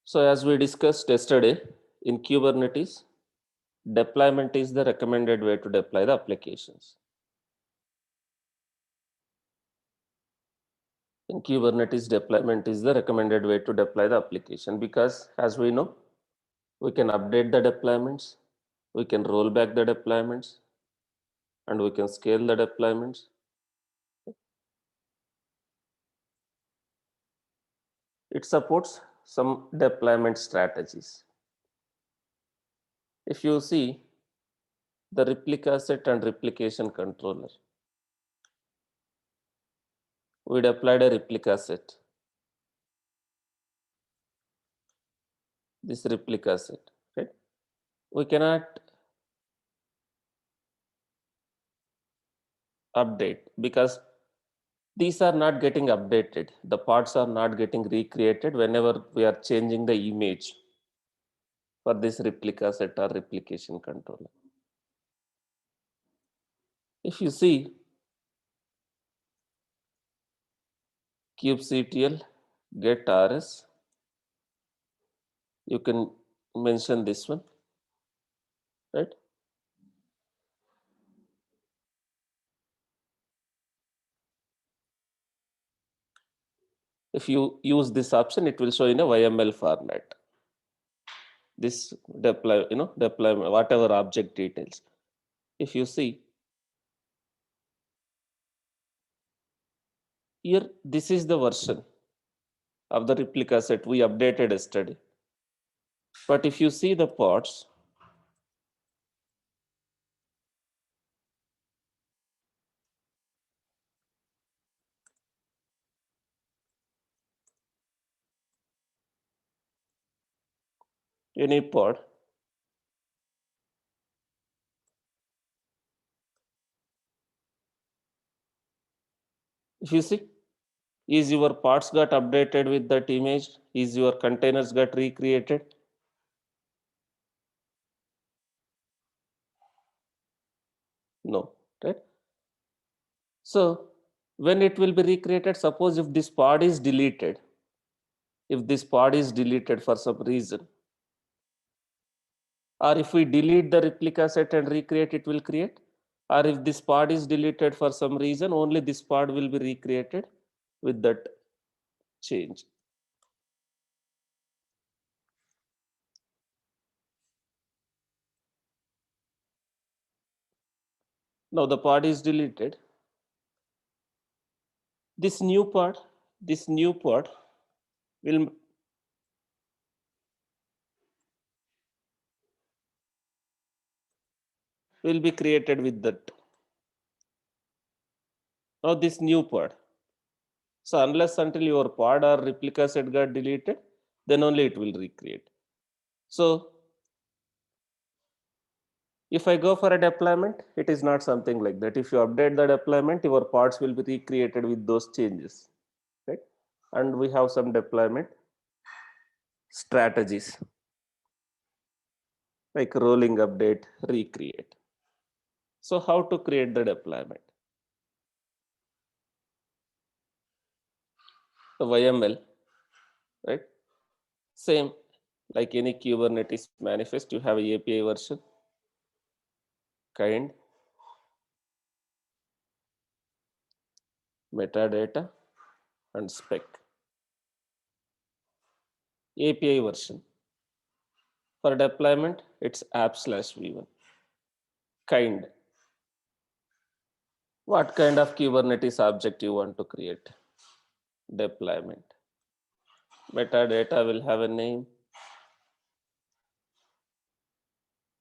So as we discussed yesterday, in Kubernetes, deployment is the recommended way to deploy the applications. In Kubernetes, deployment is the recommended way to deploy the application because as we know, we can update the deployments, we can roll back the deployments, and we can scale the deployments. It supports some deployment strategies. If you see the replica set and replication controller, we deployed a replica set, this replica set, right? We cannot update because these are not getting updated. The parts are not getting recreated whenever we are changing the image for this replica set or replication controller. If you see kubectl get rs, you can mention this one, right? If you use this option, it will show in a YML format. This deploy, deploy whatever object details. If you see here, this is the version of the replica set we updated yesterday. But if you see the parts, any pod, if you see, is your parts got updated with that image? Is your containers got recreated? No, right? So when it will be recreated, suppose if this pod is deleted, if this pod is deleted for some reason, or if we delete the replica set and recreate, it will create, or if this pod is deleted for some reason, only this pod will be recreated with that change. Now the pod is deleted. This new pod will be created with that. Now this new pod. So unless until your pod or replica set got deleted, then only it will recreate. So if I go for a deployment, it is not something like that. If you update the deployment, your pods will be recreated with those changes, right? And we have some deployment strategies like rolling update, recreate. So how to create the deployment? The YML, right? Same like any Kubernetes manifest, you have a API version, kind, metadata, and spec. API version. For deployment, it's app/v1. Kind. What kind of Kubernetes object you want to create? Deployment. Metadata will have a name.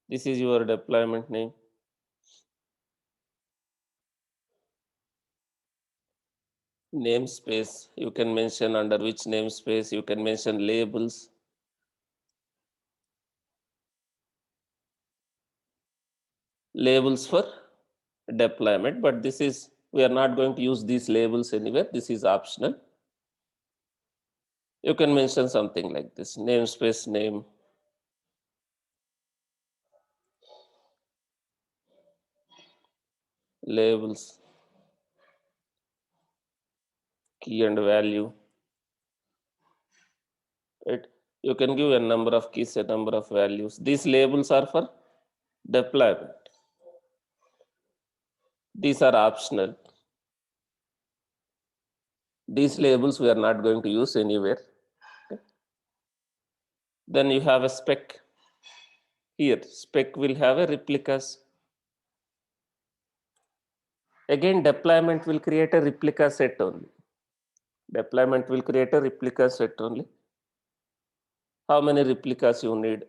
This is your deployment name. Namespace, you can mention under which namespace, you can mention labels. Labels for deployment, but this is, we are not going to use these labels anywhere. This is optional. You can mention something like this, namespace name, labels, key and value, right? You can give a number of keys, a number of values. These labels are for deployment. These are optional. These labels we are not going to use anywhere. Okay. Then you have a spec. Here, spec will have a replicas. Again, deployment will create a replica set only. Deployment will create a replica set only. How many replicas you need?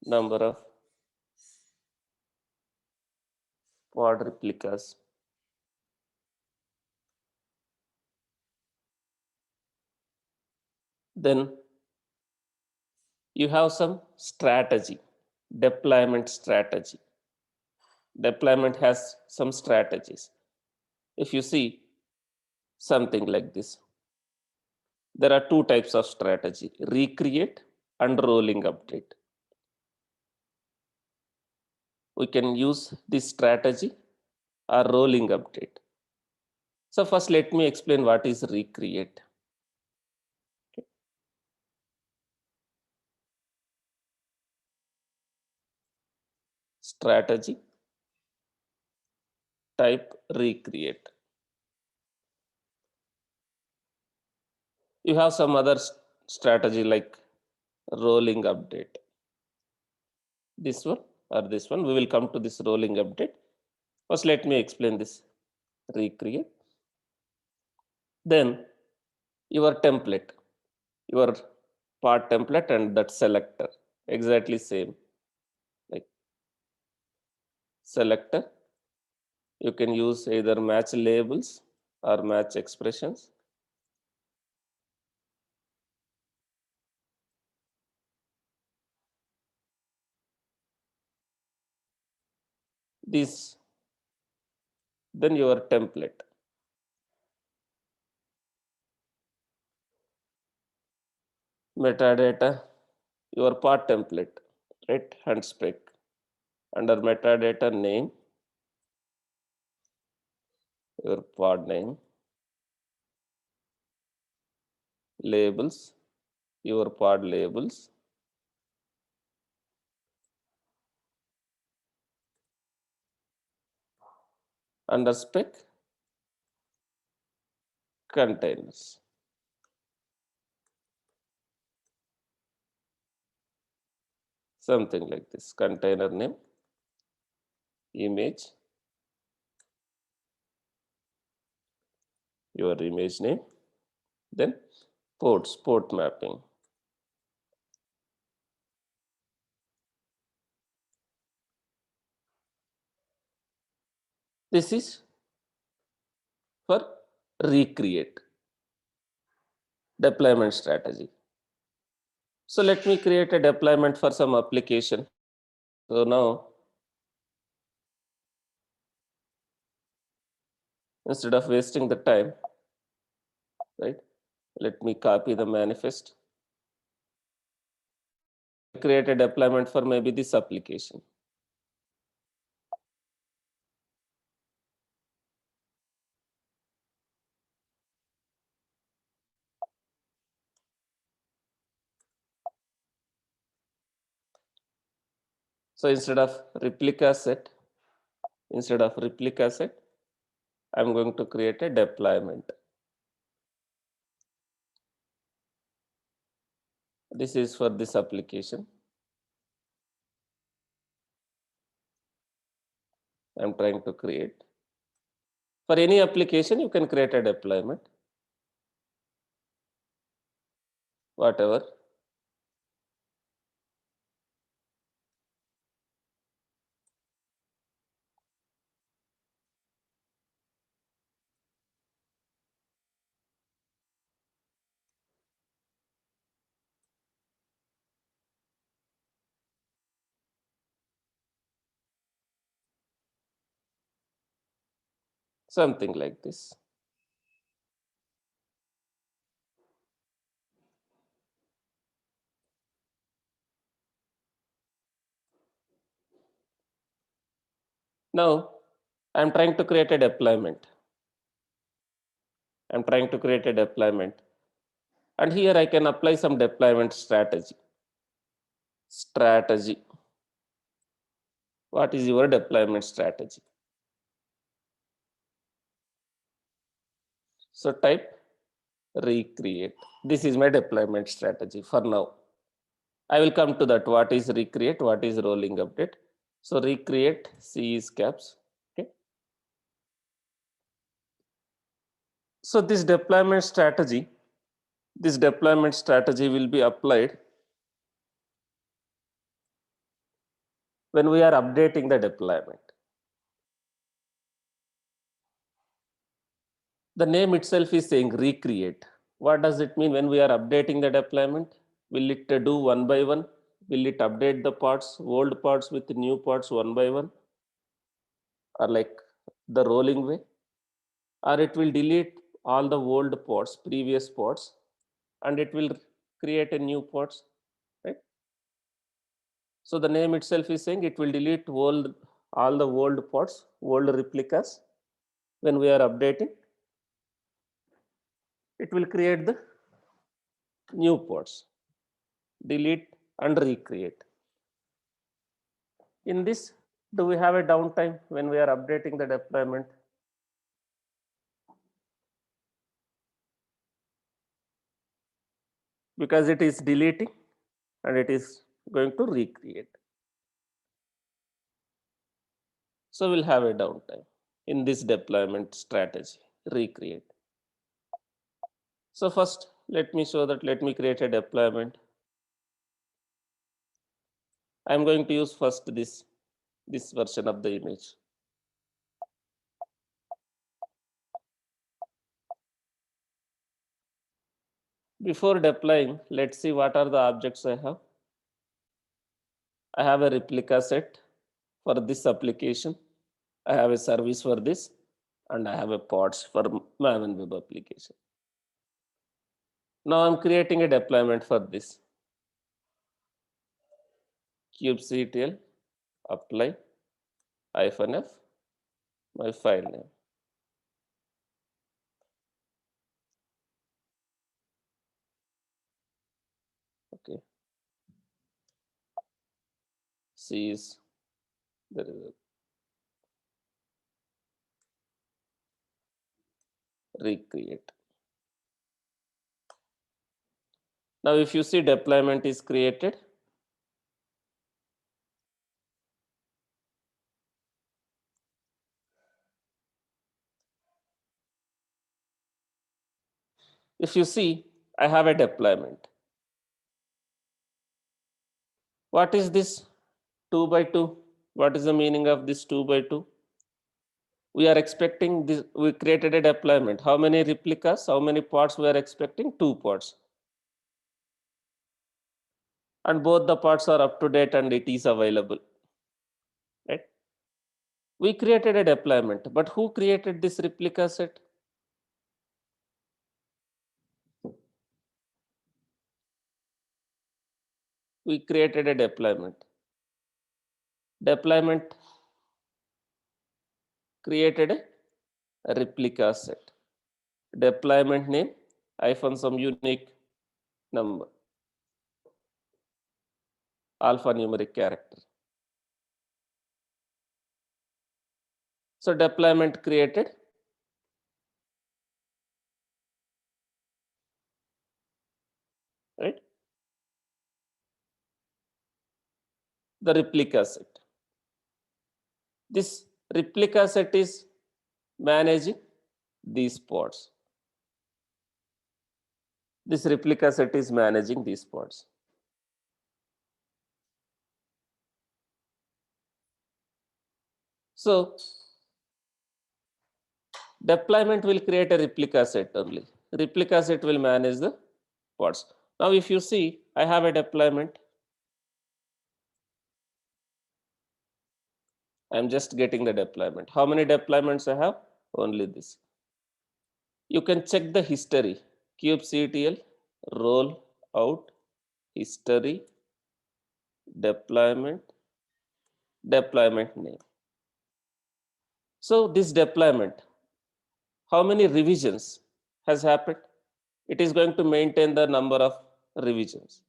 Number of pod replicas. Then you have some strategy, deployment strategy. Deployment has some strategies. If you see something like this, there are two types of strategy: recreate and rolling update. We can use this strategy or rolling update. So first let me explain what is recreate. Strategy type recreate. You have some other strategy like rolling update. This one or this one, we will come to this rolling update. First let me explain this recreate. Then your template, your part template and that selector, exactly same. Like selector, you can use either match labels or match expressions. This, then your template. Metadata, your part template, right? And spec. Under metadata name, your pod name, labels, your pod labels, under spec, containers. Something like this, container name, image, your image name, then ports, port mapping. This is for recreate deployment strategy. So let me create a deployment for some application. So now, instead of wasting the time, right? Let me copy the manifest. Create a deployment for maybe this application. So instead of replica set, I'm going to create a deployment. This is for this application. I'm trying to create. For any application, you can create a deployment. Whatever. Something like this. Now, I'm trying to create a deployment. I'm trying to create a deployment. And here I can apply some deployment strategy. What is your deployment strategy? So type recreate. This is my deployment strategy for now. I will come to that. What is recreate? What is rolling update? So recreate C is caps. Okay. So this deployment strategy will be applied when we are updating the deployment. The name itself is saying recreate. What does it mean when we are updating the deployment? Will it do one by one? Will it update the parts, old parts with new parts one by one? Or like the rolling way? Or it will delete all the old parts, previous parts, and it will create a new parts, right? So the name itself is saying it will delete all the old parts, old replicas. When we are updating, it will create the new parts, delete and recreate. In this, do we have a downtime when we are updating the deployment? Because it is deleting and it is going to recreate. So we'll have a downtime in this deployment strategy, recreate. So first, let me create a deployment. I'm going to use first this version of the image. Before deploying, let's see what are the objects I have. I have a replica set for this application. I have a service for this, and I have a pods for Maven web application. Now I'm creating a deployment for this. kubectl apply -f my file name. Okay. C is there is a recreate. Now if you see deployment is created, if you see I have a deployment. What is this 2 by 2? What is the meaning of this 2 by 2? We are expecting this, we created a deployment. How many replicas, how many parts we are expecting? 2 parts. And both the parts are up to date and it is available, right? We created a deployment, but who created this replica set? We created a deployment. Deployment created a replica set. Deployment name hyphen some unique number, alphanumeric character. So deployment created right the replica set. This replica set is managing these pods. This replica set is managing these pods. So deployment will create a replica set only. Replica set will manage the pods. Now if you see, I have a deployment. I'm just getting the deployment. How many deployments I have? Only this. You can check the history. kubectl roll out history deployment name. So this deployment, how many revisions has happened? it is going to maintain the number of revisions.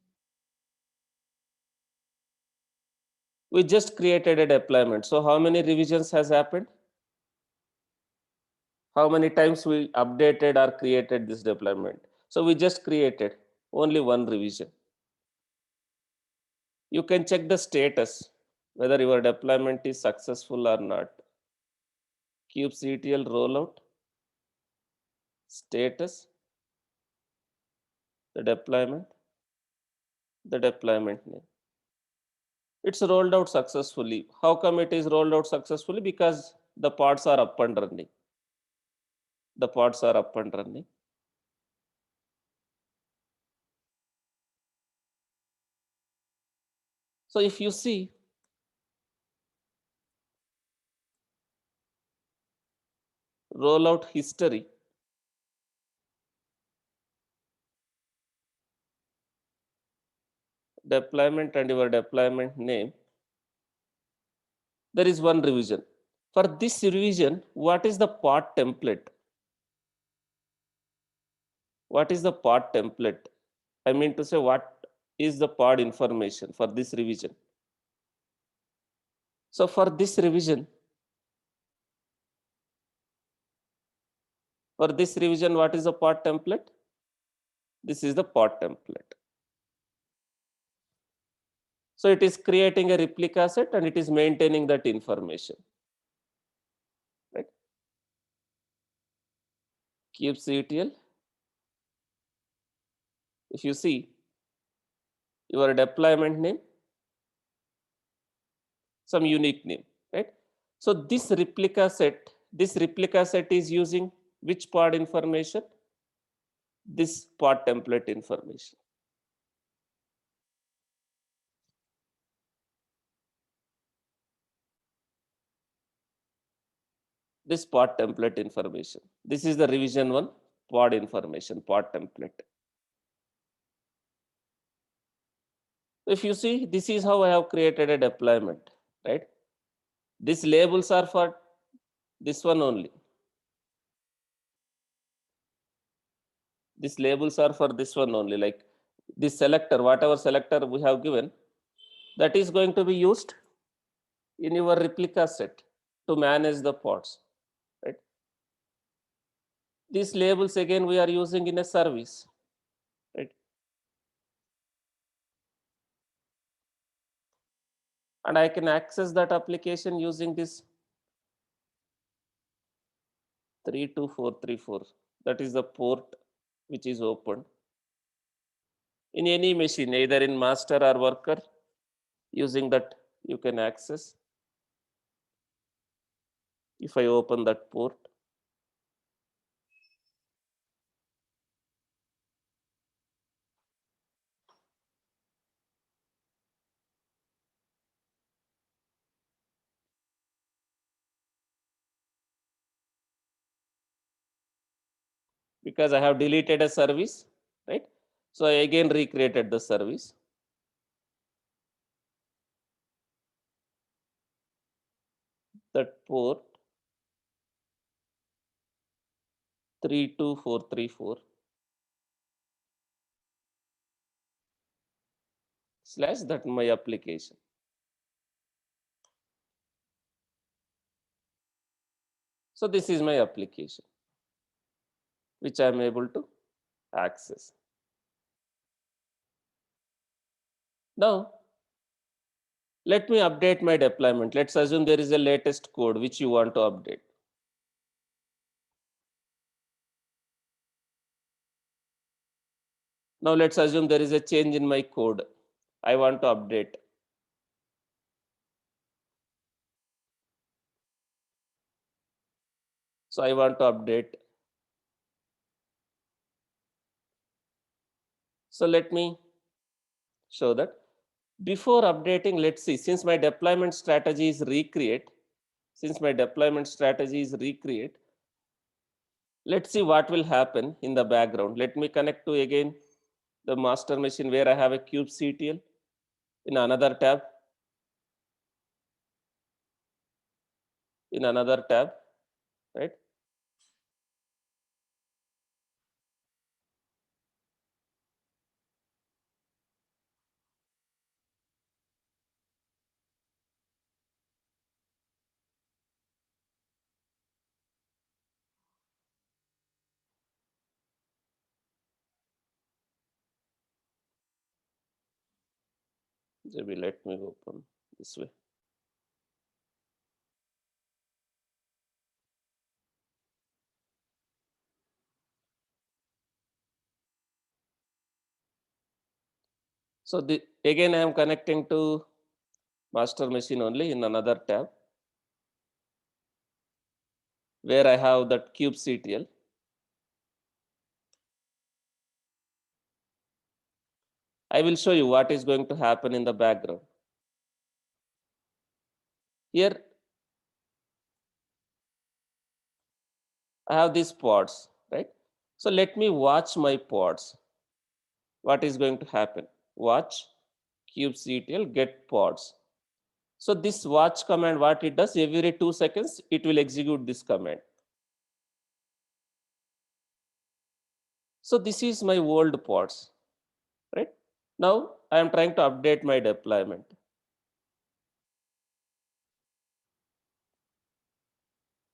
We just created a deployment. So how many revisions has happened? How many times we updated or created this deployment? So we just created only one revision. You can check the status whether your deployment is successful or not. kubectl rollout, status, the deployment name. It's rolled out successfully. How come it is rolled out successfully? Because the pods are up and running. The pods are up and running. So if you see, rollout history, deployment and your deployment name, there is one revision. For this revision, what is the pod template? What is the pod template? I mean to say, what is the pod information for this revision? So for this revision, what is the pod template? This is the pod template. So it is creating a replica set and it is maintaining that information. Right? kubectl. If you see your deployment name, some unique name, right? So this replica set is using which pod information? This pod template information. This pod template information. This is the revision one pod information, pod template. If you see, this is how I have created a deployment, right? These labels are for this one only. These labels are for this one only, like this selector, whatever selector we have given, that is going to be used in your replica set to manage the pods, right? These labels again we are using in a service, right? And I can access that application using this 32434. That is the port which is open in any machine, either in master or worker. Using that, you can access. If I open that port, because I have deleted a service, right? So I again recreated the service. That port 32434 slash that my application. So this is my application, which I am able to access. Now, let me update my deployment. Let's assume there is a latest code which you want to update. Now let's assume there is a change in my code. I want to update. So I want to update. So let me show that. Before updating, let's see, since my deployment strategy is recreate, let's see what will happen in the background. Let me connect to again the master machine where I have a kubectl in another tab. Right? Maybe let me open this way. So again, I am connecting to master machine only in another tab where I have that kubectl. I will show you what is going to happen in the background. Here I have these pods, right? So let me watch my pods. What is going to happen? Watch kubectl get pods. So this watch command, what it does, every 2 seconds, it will execute this command. So this is my old pods, right? Now I am trying to update my deployment.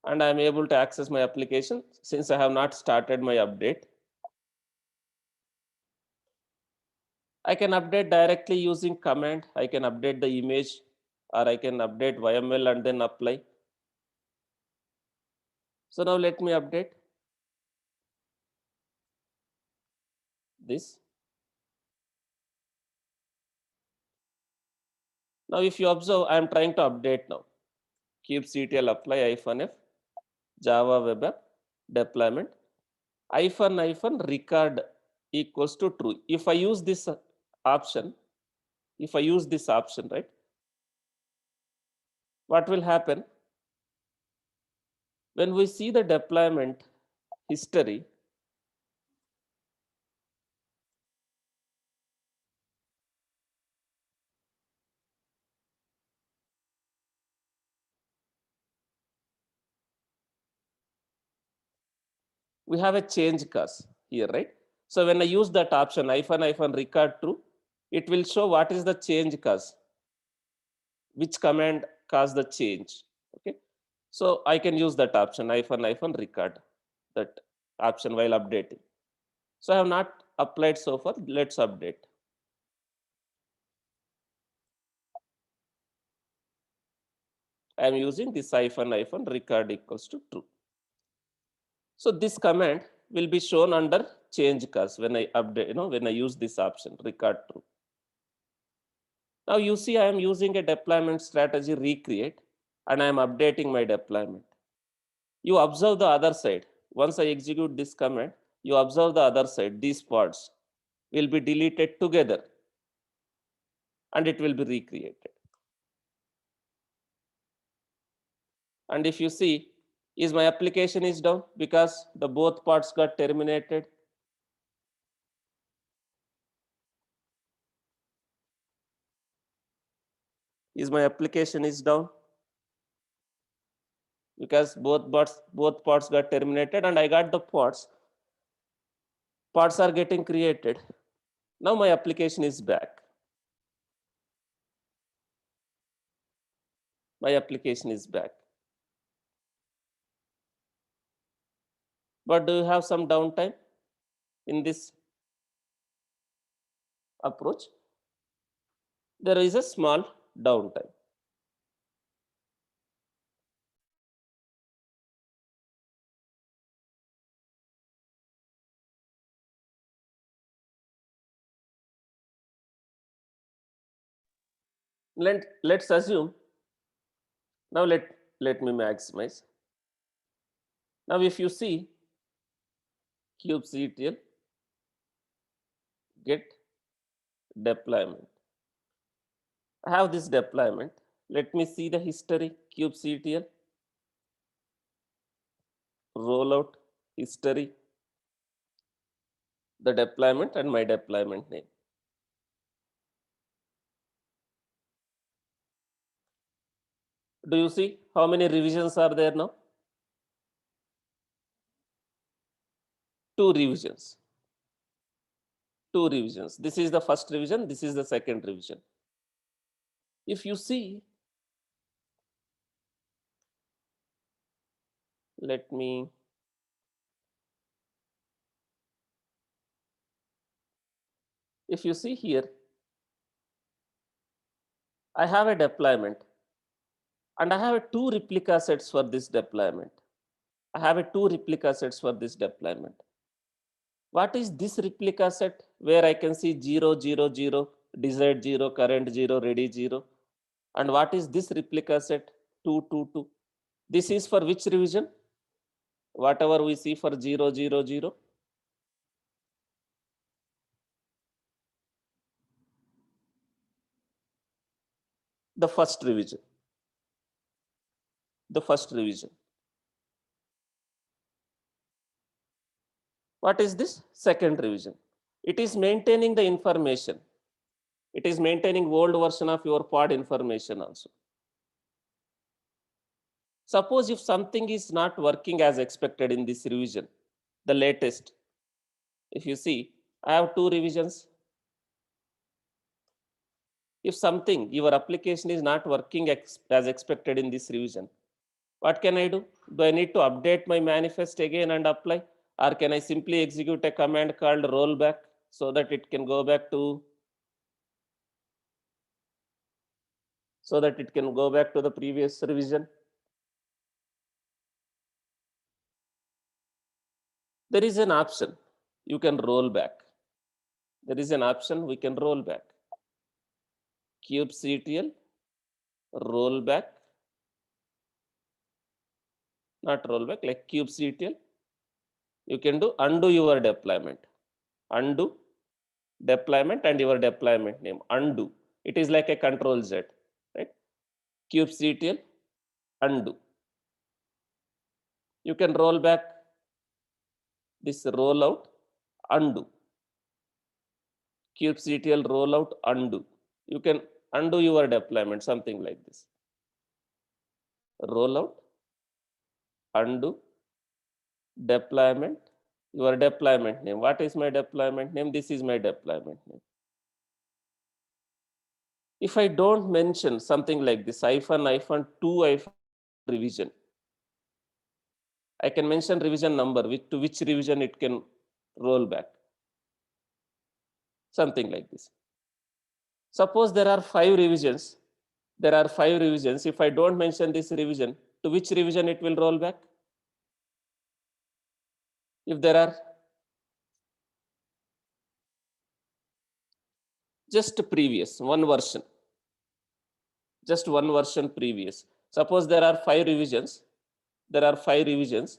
And I am able to access my application since I have not started my update. I can update directly using command. I can update the image or I can update YML and then apply. So now let me update this. Now if you observe, I am trying to update now. kubectl apply -f Java web app deployment -record equals to true. If I use this option, right, what will happen? When we see the deployment history, we have a change cause here, right? So when I use that option -record true, it will show what is the change cause, which command caused the change. Okay, so I can use that option -record that option while updating. So I have not applied so far. Let's update. I am using this -record equals to true. So this command will be shown under change cause when I update, when I use this option record true. Now you see I am using a deployment strategy recreate and I am updating my deployment. You observe the other side. Once I execute this command, you observe the other side. These pods will be deleted together and it will be recreated. And if you see, is my application is down because the both parts got terminated. Is my application is down because both parts got terminated and I got the parts are getting created. Now my application is back. My application is back. But do you have some downtime in this approach? There is a small downtime. Let's assume, now let me maximize. Now if you see kubectl get deployment. I have this deployment. Let me see the history kubectl rollout history, the deployment and my deployment name. Do you see how many revisions are there now? 2 revisions. 2 revisions. This is the first revision. This is the second revision. If you see, let me, if you see here, I have a deployment and I have two replica sets for this deployment. I have a two replica sets for this deployment. What is this replica set where I can see 0, 0, 0, desired 0, current 0, ready 0. And what is this replica set 2, 2, 2? This is for which revision? Whatever we see for 0, 0, 0. The first revision. The first revision. What is this? Second revision. It is maintaining the information. It is maintaining old version of your pod information also. Suppose if something is not working as expected in this revision, the latest, if you see, I have two revisions. If something, your application is not working as expected in this revision, what can I do? Do I need to update my manifest again and apply? Or can I simply execute a command called rollback so that it can go back to the previous revision? There is an option. You can roll back. There is an option we can roll back. kubectl rollback, not rollback, like kubectl. You can do undo your deployment. Undo deployment and your deployment name. Undo. It is like a control Z, right? kubectl undo. You can roll back this rollout undo. kubectl rollout undo. You can undo your deployment, something like this. Rollout undo deployment, your deployment name. What is my deployment name? This is my deployment name. If I don't mention something like this, -2 revision, I can mention revision number, to which revision it can roll back. Something like this. Suppose there are 5 revisions. There are 5 revisions. If I don't mention this revision, to which revision it will roll back? If there are just previous, one version, just one version previous. Suppose there are 5 revisions. There are 5 revisions.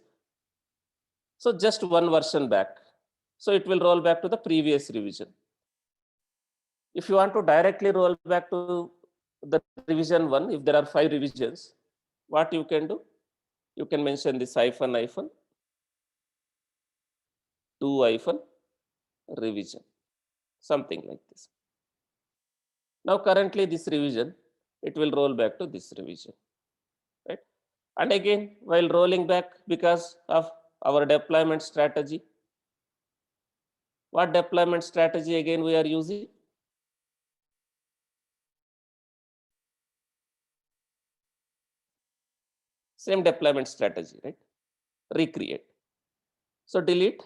So just one version back. So it will roll back to the previous revision. If you want to directly roll back to the revision 1, if there are 5 revisions, what you can do? You can mention this -2 revision, something like this. Now currently this revision, it will roll back to this revision, right? And again, while rolling back, because of our deployment strategy, what deployment strategy again we are using? Same deployment strategy, right? Recreate. So delete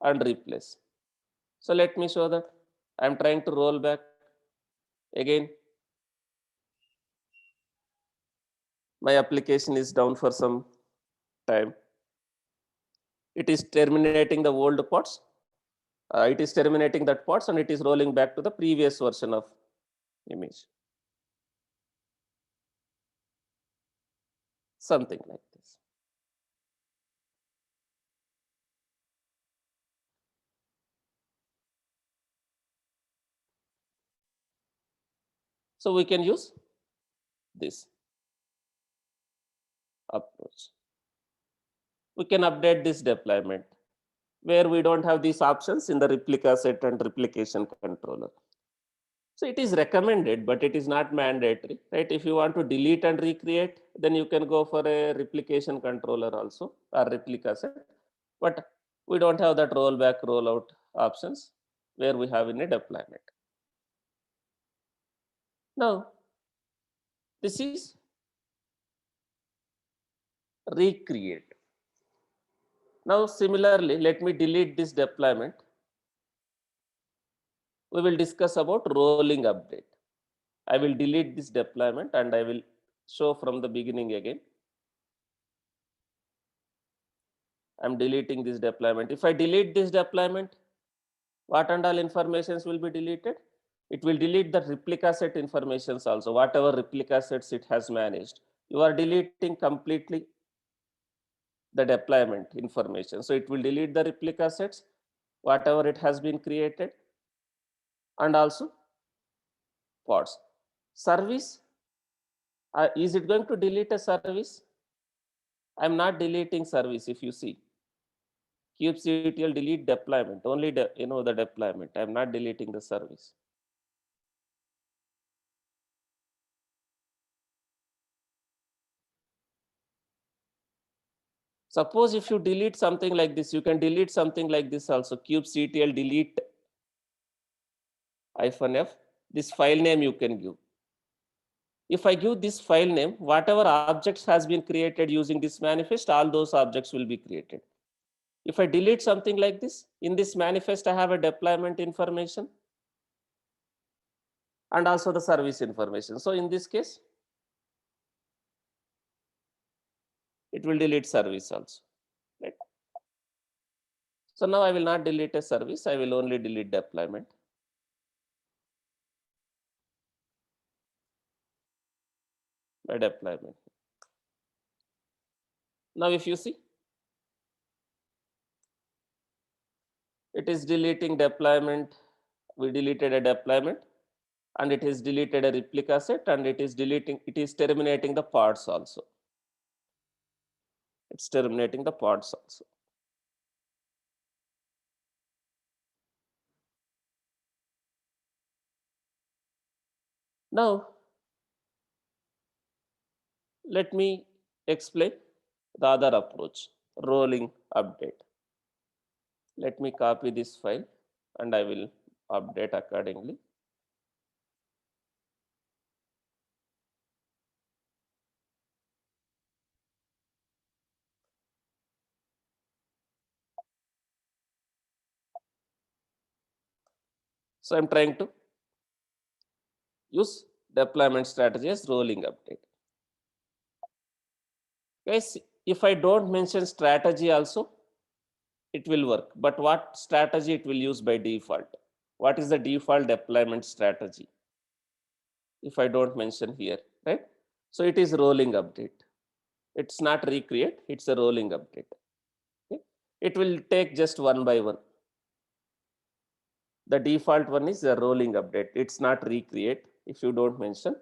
and replace. So let me show that. I'm trying to roll back again. My application is down for some time. It is terminating the old pods. It is terminating that pods and it is rolling back to the previous version of image. Something like this. So we can use this approach. We can update this deployment where we don't have these options in the replica set and replication controller. So it is recommended, but it is not mandatory, right? If you want to delete and recreate, then you can go for a replication controller also or replica set. But we don't have that rollback, rollout options where we have in a deployment. Now, this is recreate. Now, similarly, let me delete this deployment. We will discuss about rolling update. I will delete this deployment and I will show from the beginning again. I'm deleting this deployment. If I delete this deployment, what and all informations will be deleted? It will delete the replica set informations also, whatever replica sets it has managed. You are deleting completely the deployment information. So it will delete the replica sets, whatever it has been created, and also pods. Service, is it going to delete a service? I'm not deleting service. If you see, kubectl delete deployment, only the deployment. I'm not deleting the service. Suppose if you delete something like this, you can delete something like this also, kubectl delete -f, this file name you can give. If I give this file name, whatever objects has been created using this manifest, all those objects will be created. If I delete something like this, in this manifest, I have a deployment information and also the service information. So in this case, it will delete service also. Right? So now I will not delete a service, I will only delete deployment. By deployment. Now if you see, it is deleting deployment. We deleted a deployment and it is deleted a replica set and it is terminating the pods also. It's terminating the pods also. Now, let me explain the other approach, rolling update. Let me copy this file and I will update accordingly. So I'm trying to use deployment strategy as rolling update. Guys, if I don't mention strategy also, it will work. But what strategy it will use by default? What is the default deployment strategy? If I don't mention here, right? So it is rolling update. It's not recreate, it's a rolling update. Okay? It will take just one by one. The default one is a rolling update. It's not recreate. If you don't mention,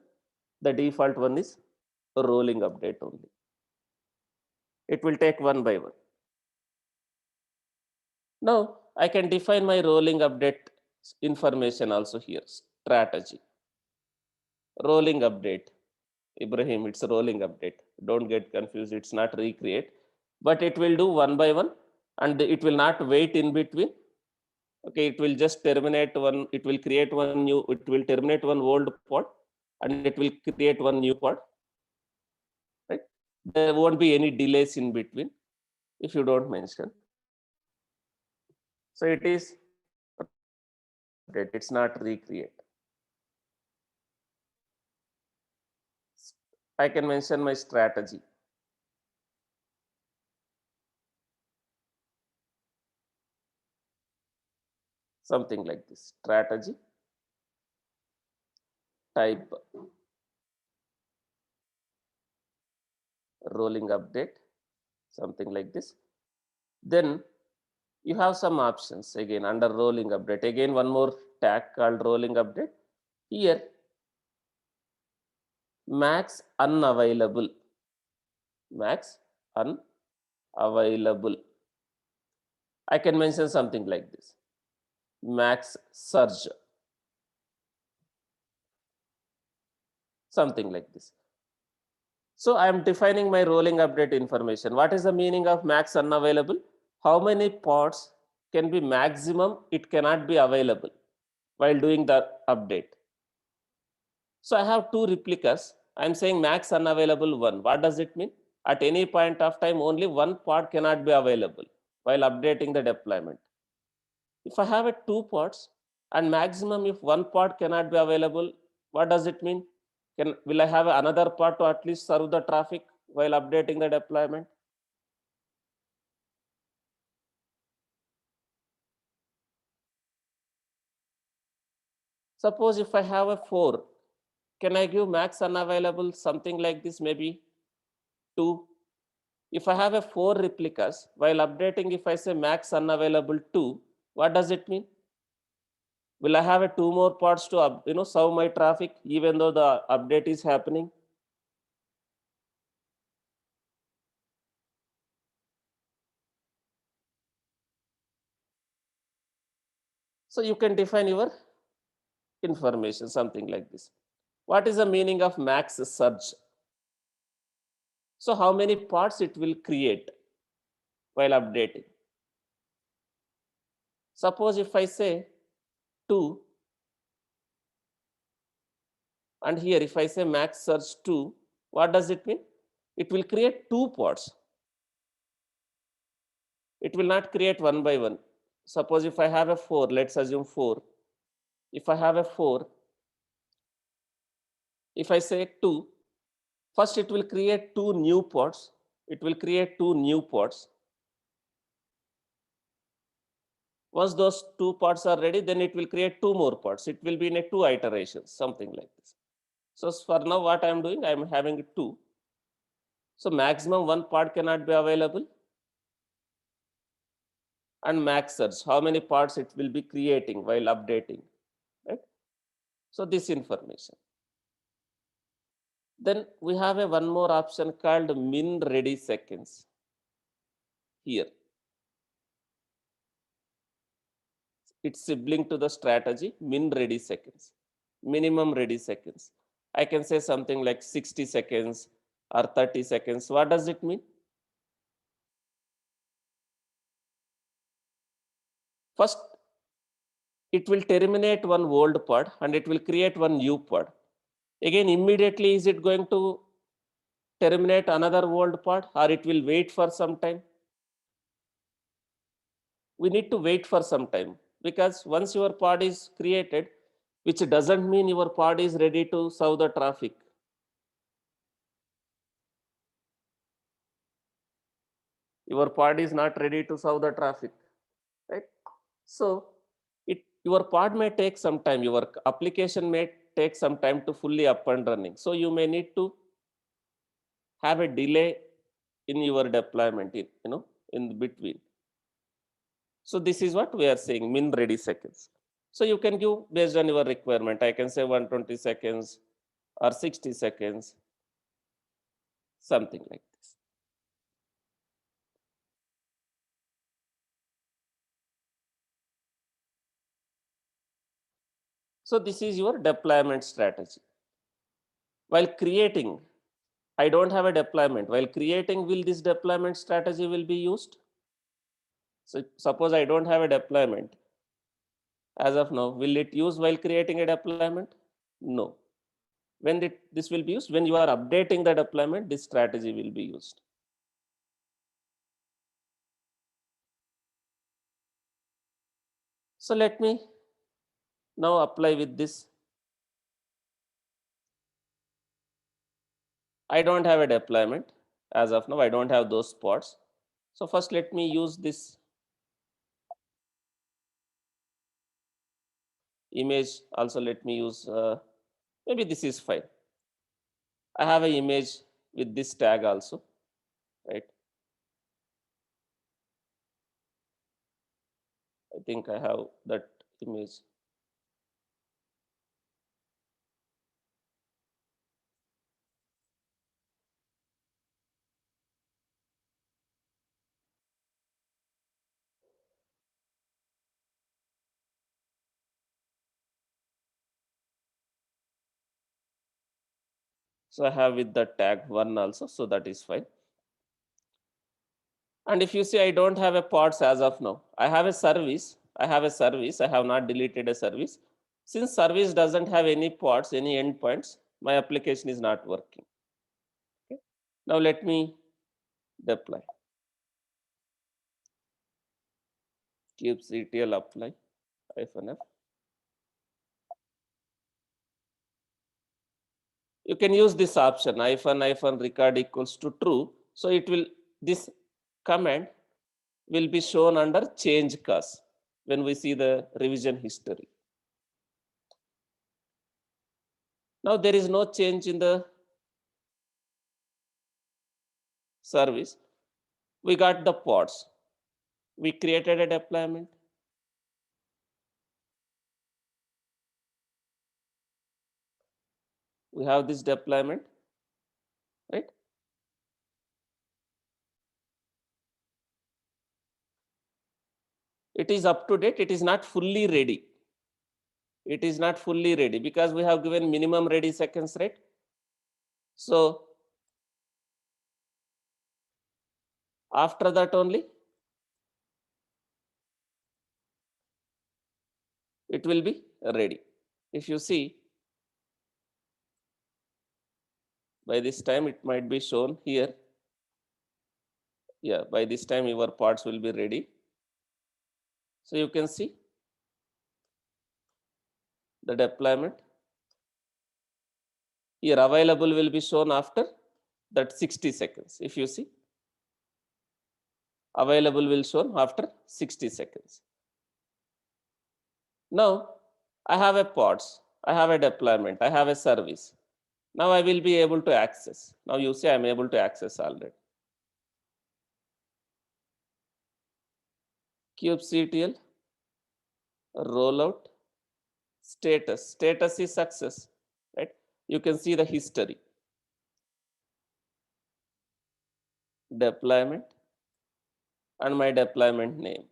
the default one is a rolling update only. It will take one by one. Now I can define my rolling update information also here. Strategy. Rolling update. Ibrahim, it's a rolling update. Don't get confused. It's not recreate, but it will do one by one and it will not wait in between. Okay, it will just terminate one, it will create one new, it will terminate one old pod and it will create one new pod. Right? There won't be any delays in between if you don't mention. So it is update, it's not recreate. I can mention my strategy. Something like this, strategy, type rolling update, something like this. Then you have some options again under rolling update. Again, one more tag called rolling update. Here, max unavailable, max unavailable. I can mention something like this, max surge, something like this. So I am defining my rolling update information. What is the meaning of max unavailable? How many pods can be maximum it cannot be available while doing the update. So I have two replicas. I'm saying max unavailable one. What does it mean? At any point of time, only one pod cannot be available while updating the deployment. If I have two pods and maximum if one pod cannot be available What does it mean? Will I have another part to at least serve the traffic while updating the deployment? Suppose if I have a 4, can I give max unavailable something like this, maybe 2? If I have a 4 replicas, while updating, if I say max unavailable 2, what does it mean? Will I have a 2 more pods to serve my traffic even though the update is happening? So you can define your information something like this. What is the meaning of max surge? So how many pods it will create while updating? Suppose if I say 2, and here if I say max surge 2, what does it mean? It will create 2 pods. It will not create one by one. Suppose if I have a 4, let's assume 4. If I have a 4, if I say 2, first it will create 2 new pods. It will create 2 new pods. Once those 2 pods are ready, then it will create 2 more pods. It will be in a 2 iterations, something like this. So for now, what I am doing, I am having 2. So maximum 1 pod cannot be available. And max search, how many pods it will be creating while updating, right? So this information. Then we have a one more option called min ready seconds here. It's sibling to the strategy min ready seconds, minimum ready seconds. I can say something like 60 seconds or 30 seconds. What does it mean? First, it will terminate one old pod and it will create one new pod. Again, immediately, is it going to terminate another old pod or it will wait for some time? We need to wait for some time because once your pod is created, which doesn't mean your pod is ready to serve the traffic. Your pod is not ready to serve the traffic, right? So your pod may take some time, your application may take some time to fully up and running. So you may need to have a delay in your deployment, in between. So this is what we are saying, min ready seconds. So you can give based on your requirement. I can say 120 seconds or 60 seconds, something like this. So this is your deployment strategy. While creating, I don't have a deployment. While creating, will this deployment strategy will be used? So suppose I don't have a deployment as of now, will it use while creating a deployment? No. When this will be used, when you are updating the deployment, this strategy will be used. So let me now apply with this. I don't have a deployment as of now. I don't have those pods. So first let me use this image. Also let me use, maybe this is fine. I have an image with this tag also, right? I think I have that image. So I have with the tag 1 also, so that is fine. And if you see, I don't have a pods as of now. I have a service. I have a service. I have not deleted a service. Since service doesn't have any pods, any endpoints, my application is not working. Okay. Now let me deploy. Kubectl apply -f. you can use this option -record equals to true. So it will, this command will be shown under change cause when we see the revision history. Now there is no change in the service. We got the pods. We created a deployment. We have this deployment, right? It is up to date. It is not fully ready. It is not fully ready because we have given minimum ready seconds, right? So after that only, it will be ready. If you see, by this time it might be shown here. Yeah, by this time your parts will be ready. So you can see the deployment. Here available will be shown after that 60 seconds. If you see, available will shown after 60 seconds. Now I have a pods, I have a deployment, I have a service. Now I will be able to access. Now you see I'm able to access already. kubectl rollout status. Status is success, right? You can see the history. Deployment and my deployment name.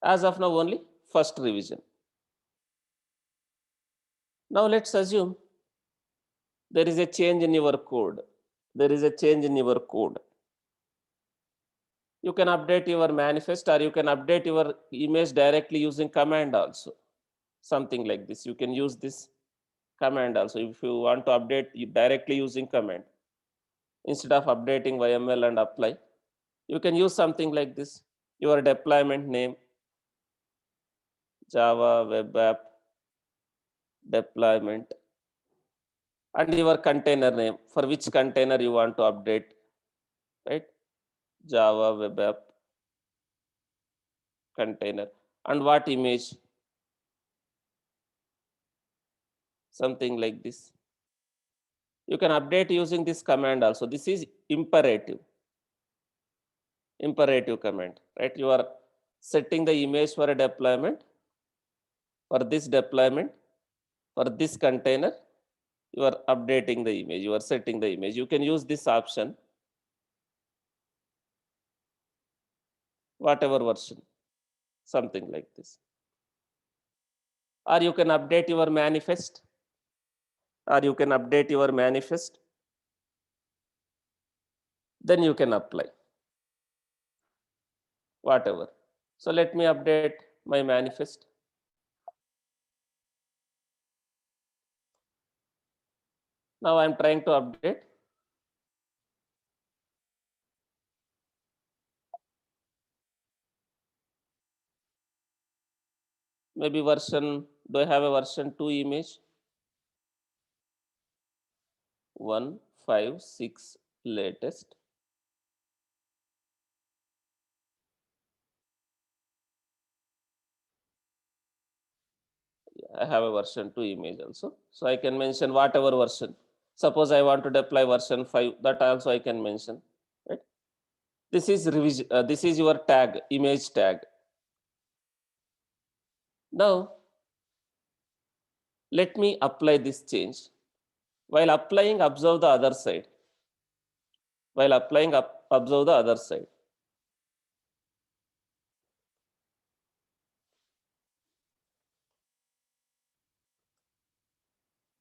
As of now, only first revision. Now let's assume there is a change in your code. There is a change in your code. You can update your manifest or you can update your image directly using command also. Something like this. You can use this command also if you want to update directly using command. Instead of updating YML and apply, you can use something like this. Your deployment name, Java web app deployment, and your container name, for which container you want to update, right? Java web app container, and what image, something like this. You can update using this command also. This is imperative command, right? You are setting the image for a deployment. For this deployment, for this container, you are updating the image, you are setting the image. You can use this option, whatever version, something like this. Or you can update your manifest, then you can apply, whatever. So let me update my manifest. Now I'm trying to update. Maybe version, do I have a version 2 image? 1.5.6 latest. I have a version 2 image also. So I can mention whatever version. Suppose I want to deploy version 5, that also I can mention, right? This is revision, this is your tag, image tag. Now, let me apply this change. While applying, observe the other side. While applying, observe the other side.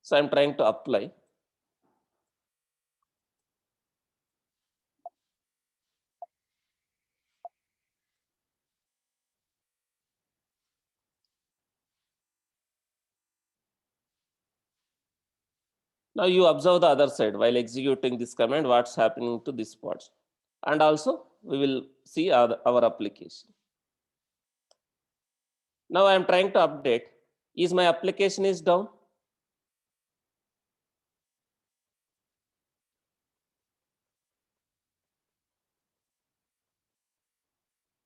So I'm trying to apply. Now you observe the other side while executing this command, what's happening to this part. And also we will see our application. Now I am trying to update. Is my application is down?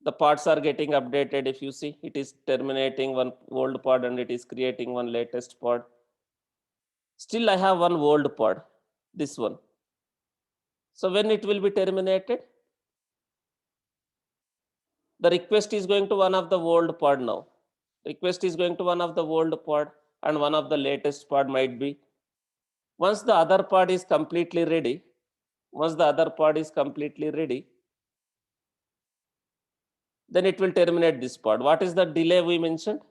The parts are getting updated. If you see, it is terminating one old pod and it is creating one latest pod. Still I have one old pod, this one. So when it will be terminated, the request is going to one of the old pod now. Request is going to one of the old pod and one of the latest pod might be. Once the other pod is completely ready, then it will terminate this pod. What is the delay we mentioned?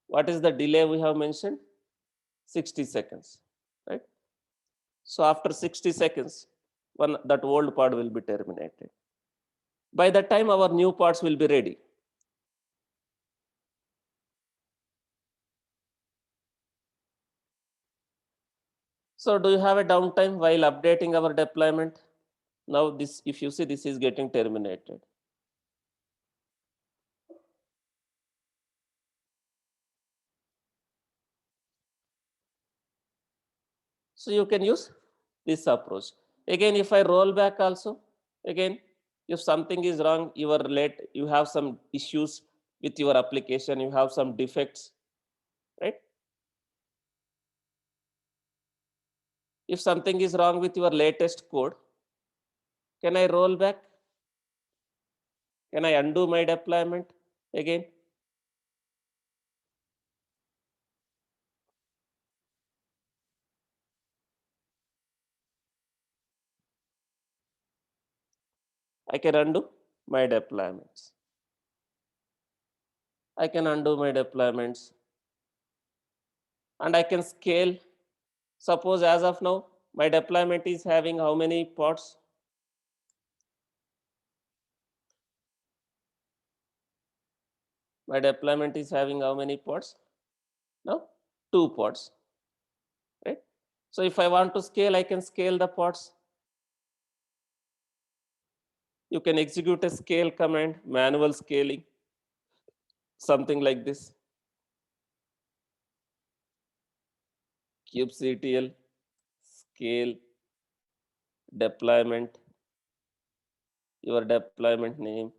What is the delay we have mentioned? 60 seconds, right? So after 60 seconds, that old pod will be terminated. By that time, our new pods will be ready. So do you have a downtime while updating our deployment? Now this, if you see, this is getting terminated. So you can use this approach. Again, if I roll back also, again, if something is wrong, you have some issues with your application, you have some defects, right? If something is wrong with your latest code, can I roll back? Can I undo my deployment again? I can undo my deployments. I can undo my deployments and I can scale. Suppose as of now, my deployment is having how many pods? My deployment is having how many pods? Now, 2 pods, right? So if I want to scale, I can scale the pods. You can execute a scale command, manual scaling, something like this. kubectl scale deployment, your deployment name,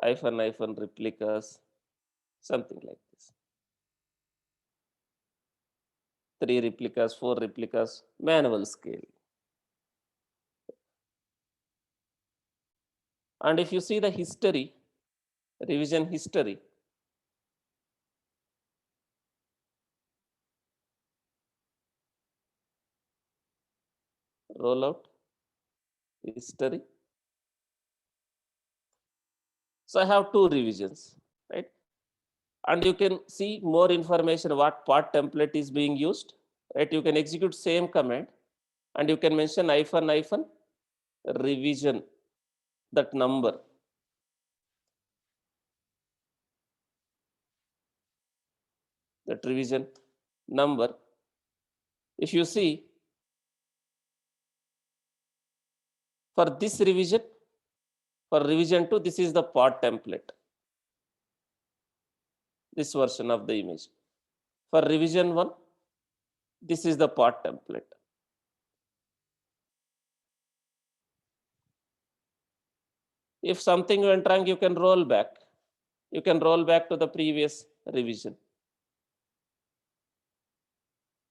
hyphen replicas, something like this. 3 replicas, 4 replicas, manual scale. And if you see the history, revision history, rollout history. So I have 2 revisions, right? And you can see more information what part template is being used, right? You can execute same command and you can mention hyphen revision, that number. That revision number. If you see, for this revision, for revision 2, this is the part template. This version of the image. For revision 1, this is the part template. If something went wrong, you can roll back. You can roll back to the previous revision,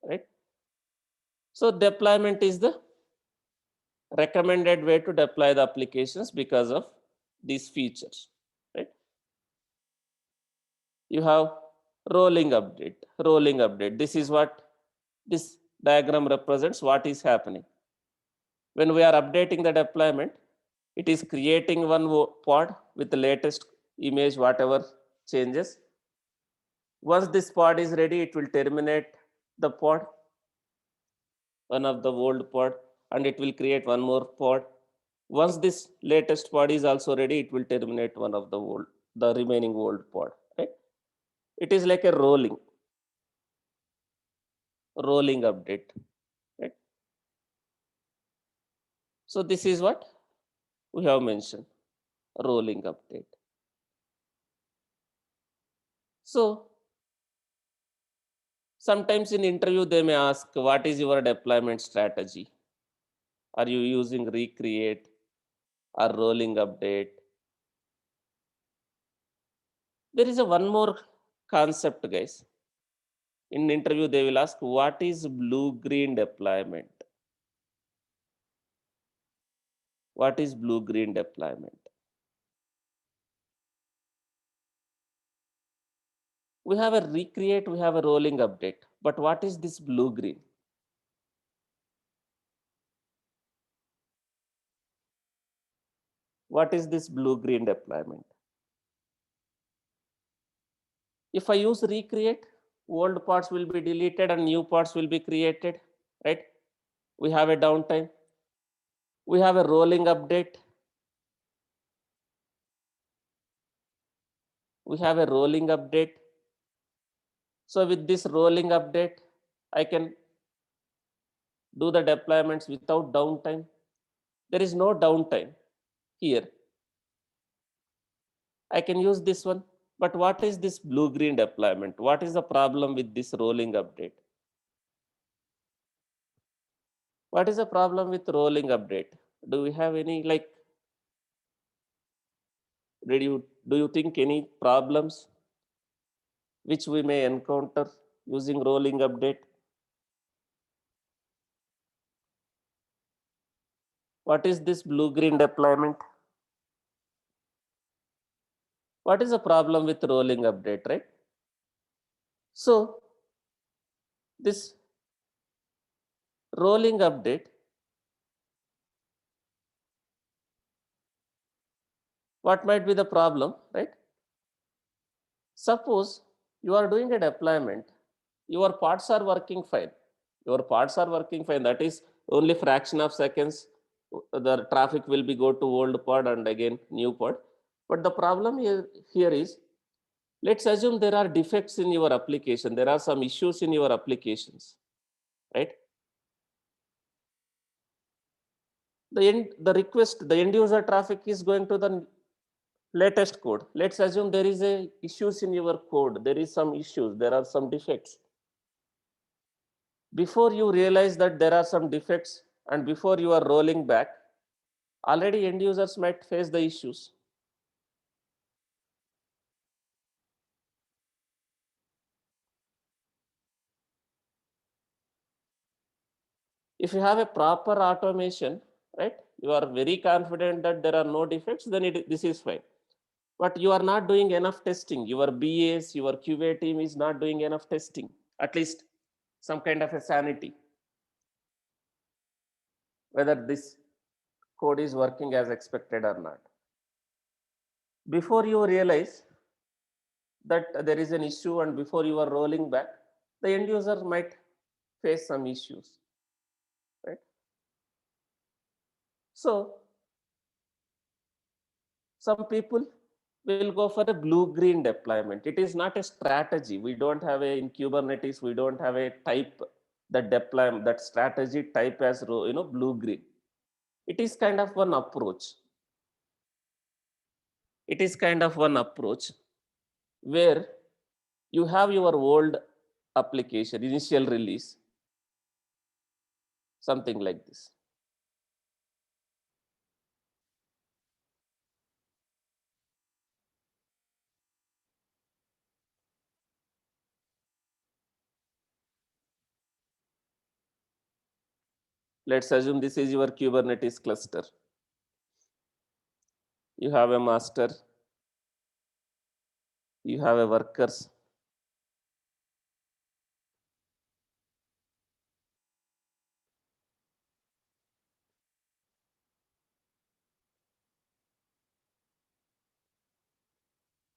right? So deployment is the recommended way to deploy the applications because of these features, right? You have rolling update. This is what this diagram represents, what is happening. When we are updating the deployment, it is creating one pod with the latest image, whatever changes. Once this pod is ready, it will terminate the pod, one of the old pod, and it will create one more pod. Once this latest pod is also ready, it will terminate one of the remaining old pod, right? It is like a rolling update, right? So this is what we have mentioned, rolling update. So sometimes in interview they may ask, what is your deployment strategy? Are you using recreate or rolling update? There is a one more concept, guys. In interview they will ask, what is blue green deployment? What is blue green deployment? We have a recreate, we have a rolling update, but what is this blue green? What is this blue green deployment? If I use recreate, old parts will be deleted and new parts will be created, right? We have a downtime. We have a rolling update. We have a rolling update. So with this rolling update, I can do the deployments without downtime. There is no downtime here. I can use this one. But what is this blue green deployment? What is the problem with this rolling update? What is the problem with rolling update? Do we have any like, do you think any problems which we may encounter using rolling update? What is this blue green deployment? What is the problem with rolling update, right? So this rolling update, what might be the problem, right? Suppose you are doing a deployment, your parts are working fine. Your parts are working fine. That is only fraction of seconds. The traffic will be go to old pod and again new pod. But the problem here is, let's assume there are defects in your application. There are some issues in your applications, right? The end user traffic is going to the latest code. Let's assume there is a issues in your code. There is some issues. There are some defects. Before you realize that there are some defects and before you are rolling back, already end users might face the issues. If you have a proper automation, right, you are very confident that there are no defects, then this is fine. But you are not doing enough testing. Your BAs, your QA team is not doing enough testing, at least some kind of a sanity, whether this code is working as expected or not. Before you realize that there is an issue and before you are rolling back, the end user might face some issues, right? So some people will go for a blue-green deployment. It is not a strategy. We don't have a in Kubernetes. We don't have a type that deploy that strategy type as blue-green. It is kind of one approach. It is kind of one approach where you have your old application initial release, something like this. Let's assume this is your Kubernetes cluster. You have a master, you have a workers,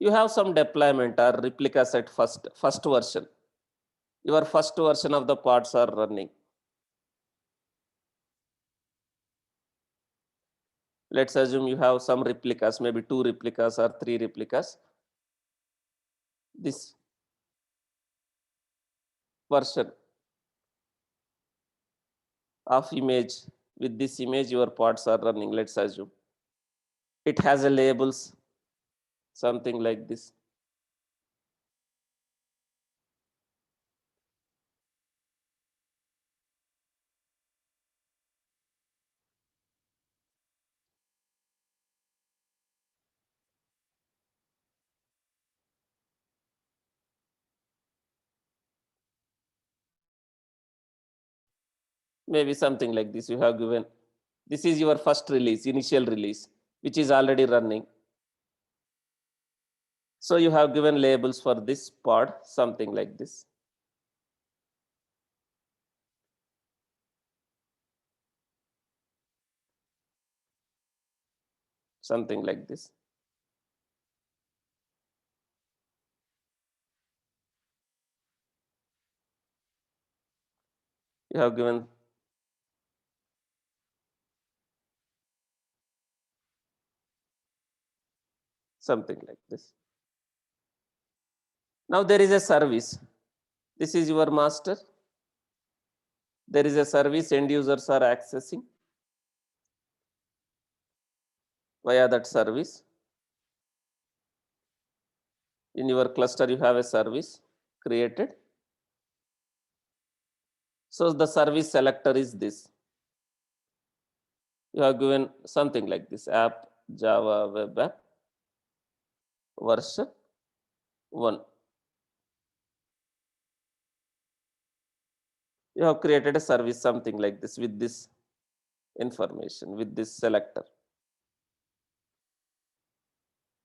you have some deployment or replica set first version. Your first version of the pods are running. Let's assume you have some replicas, maybe 2 replicas or 3 replicas. This version of image, with this image your pods are running, let's assume. It has a labels, something like this. maybe something like this. You have given, this is your first release, initial release, which is already running. So you have given labels for this pod, something like this. Something like this. You have given something like this. Now there is a service. This is your master. There is a service end users are accessing via that service. In your cluster, you have a service created. So the service selector is this. You have given something like this: app Java web app version 1. You have created a service something like this with this information, with this selector.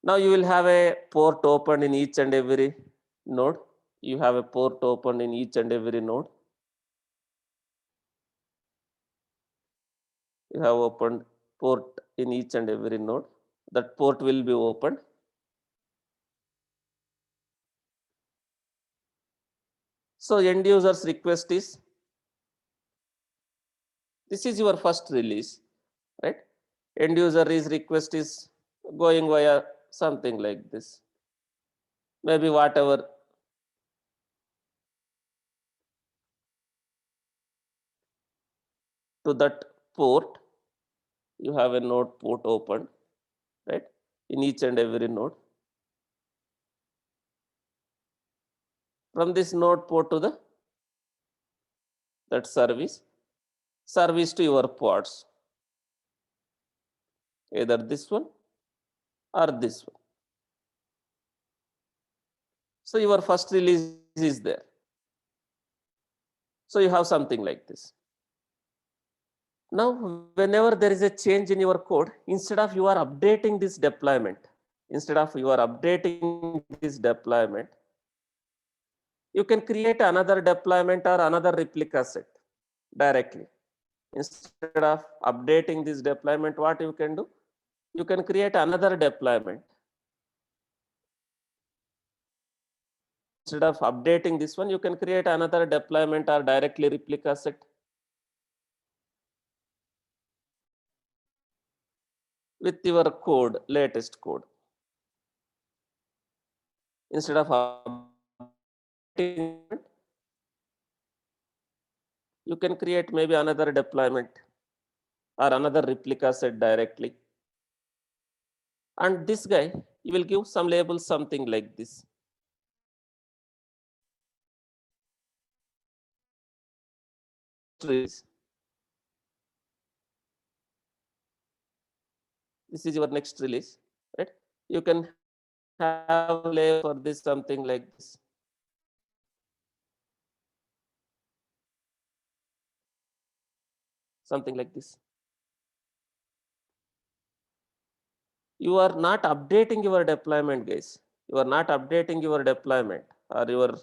Now you will have a port open in each and every node. You have a port open in each and every node. You have opened port in each and every node. That port will be opened. So end user's request is, this is your first release, right? End user is request is going via something like this. Maybe whatever to that port, you have a node port open, right? In each and every node. From this node port to the that service to your pods, either this one or this one. So your first release is there. So you have something like this. Now, whenever there is a change in your code, instead of you are updating this deployment, you can create another deployment or another replica set directly. Instead of updating this deployment, what you can do? You can create another deployment. Instead of updating this one, you can create another deployment or directly replica set with your code, latest code. Instead of updating, you can create maybe another deployment or another replica set directly. And this guy, you will give some labels, something like this. This is your next release, right? You can have a label for this, something like this. Something like this. You are not updating your deployment, guys. You are not updating your deployment or your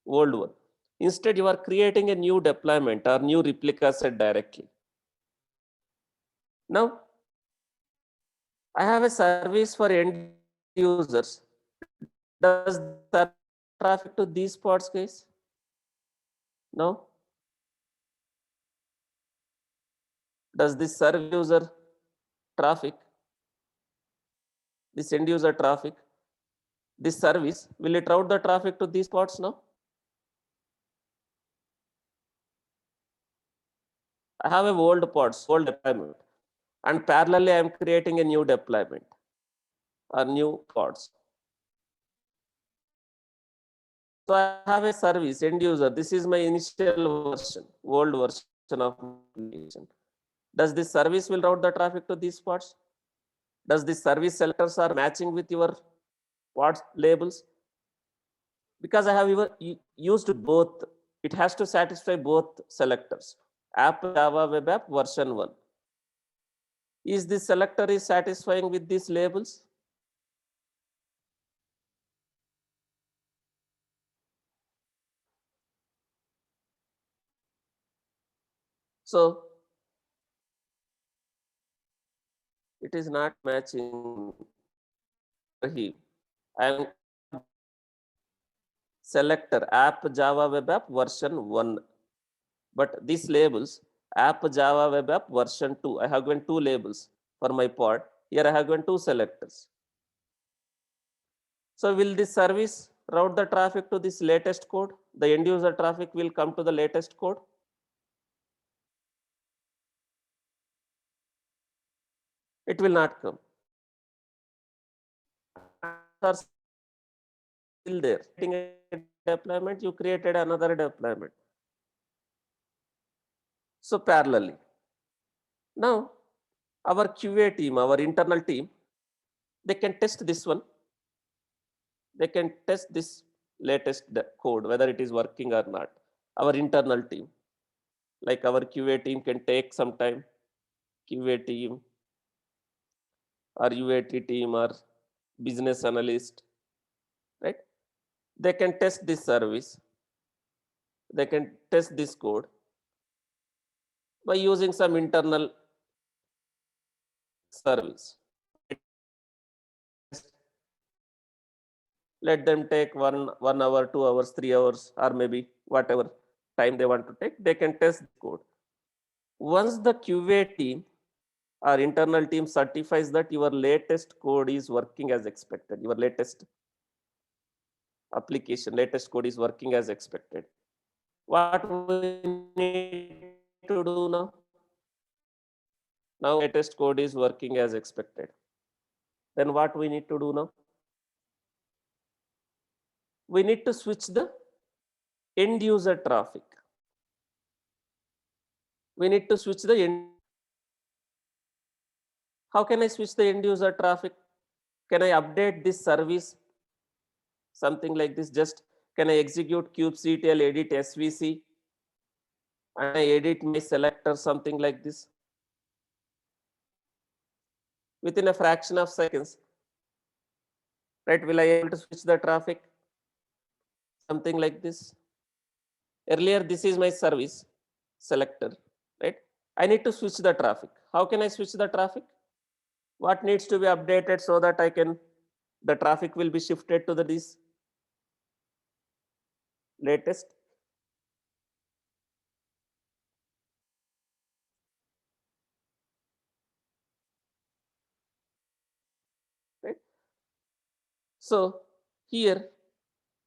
old one. Instead, you are creating a new deployment or new replica set directly. Now, I have a service for end users. Does that traffic to these pods, guys? No. Does this serve user traffic, this end user traffic, this service, will it route the traffic to these pods now? I have a old pods, old deployment, and parallelly I am creating a new deployment or new pods. So I have a service end user. This is my initial version, old version of application. Does this service will route the traffic to these pods? Does this service selectors are matching with your pods labels? Because I have used both, it has to satisfy both selectors, app Java web app version 1. Is this selector is satisfying with these labels? So it is not matching. I am selector app Java web app version 1. But these labels, app Java web app version 2, I have given two labels for my pod. Here I have given two selectors. So will this service route the traffic to this latest code? The end user traffic will come to the latest code? It will not come. Are still there. Deployment, you created another deployment. So parallelly. Now, our QA team, our internal team, they can test this one. They can test this latest code, whether it is working or not. Our internal team, like our QA team can take some time, QA team or UAT team or business analyst, right? They can test this service. They can test this code by using some internal service. Let them take 1 hour, 2 hours, 3 hours, or maybe whatever time they want to take, they can test the code. Once the QA team or internal team certifies that your latest code is working as expected, your latest application, latest code is working as expected, what we need to do now? Now latest code is working as expected. Then what we need to do now? We need to switch the end user traffic. We need to switch the end. How can I switch the end user traffic? Can I update this service? Something like this. Just can I execute kubectl edit svc and I edit my selector, something like this? Within a fraction of seconds, right? Will I able to switch the traffic? Something like this. Earlier, this is my service selector, right? I need to switch the traffic. How can I switch the traffic? What needs to be updated so that I can, the traffic will be shifted to the this latest? Right? So here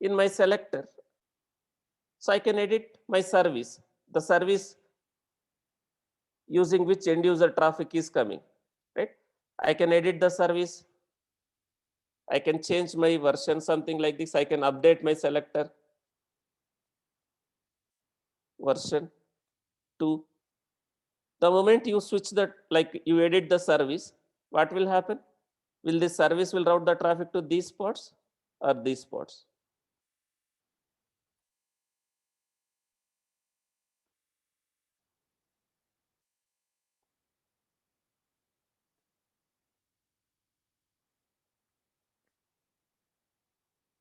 in my selector, so I can edit my service, the service using which end user traffic is coming, right? I can edit the service. I can change my version, something like this. I can update my selector version 2. The moment you switch that, like you edit the service, what will happen? Will this service will route the traffic to these spots or these spots?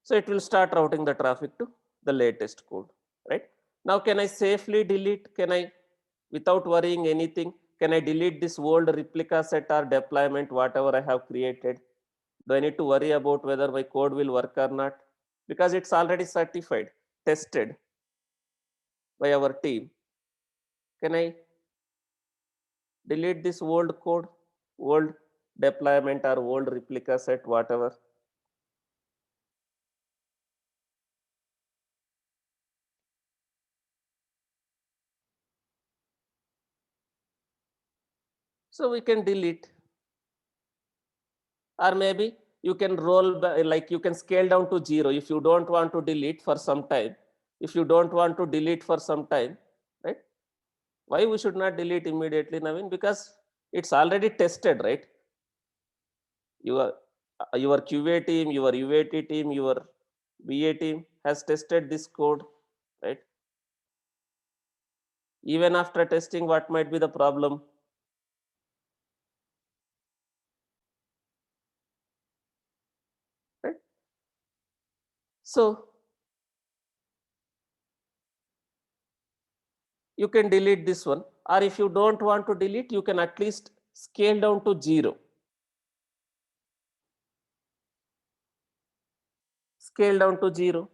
So it will start routing the traffic to the latest code, right? Now, can I safely delete? Can I, without worrying anything, can I delete this old replica set or deployment, whatever I have created? Do I need to worry about whether my code will work or not? Because it's already certified, tested by our team. Can I delete this old code, old deployment or old replica set, whatever? So we can delete, or maybe you can roll back, like you can scale down to 0 if you don't want to delete for some time. If you don't want to delete for some time, right? Why we should not delete immediately, Naveen? Because it's already tested, right? Your QA team, your UAT team, your BA team has tested this code, right? Even after testing, what might be the problem? Right? So you can delete this one, or if you don't want to delete, you can at least scale down to 0. Scale down to 0.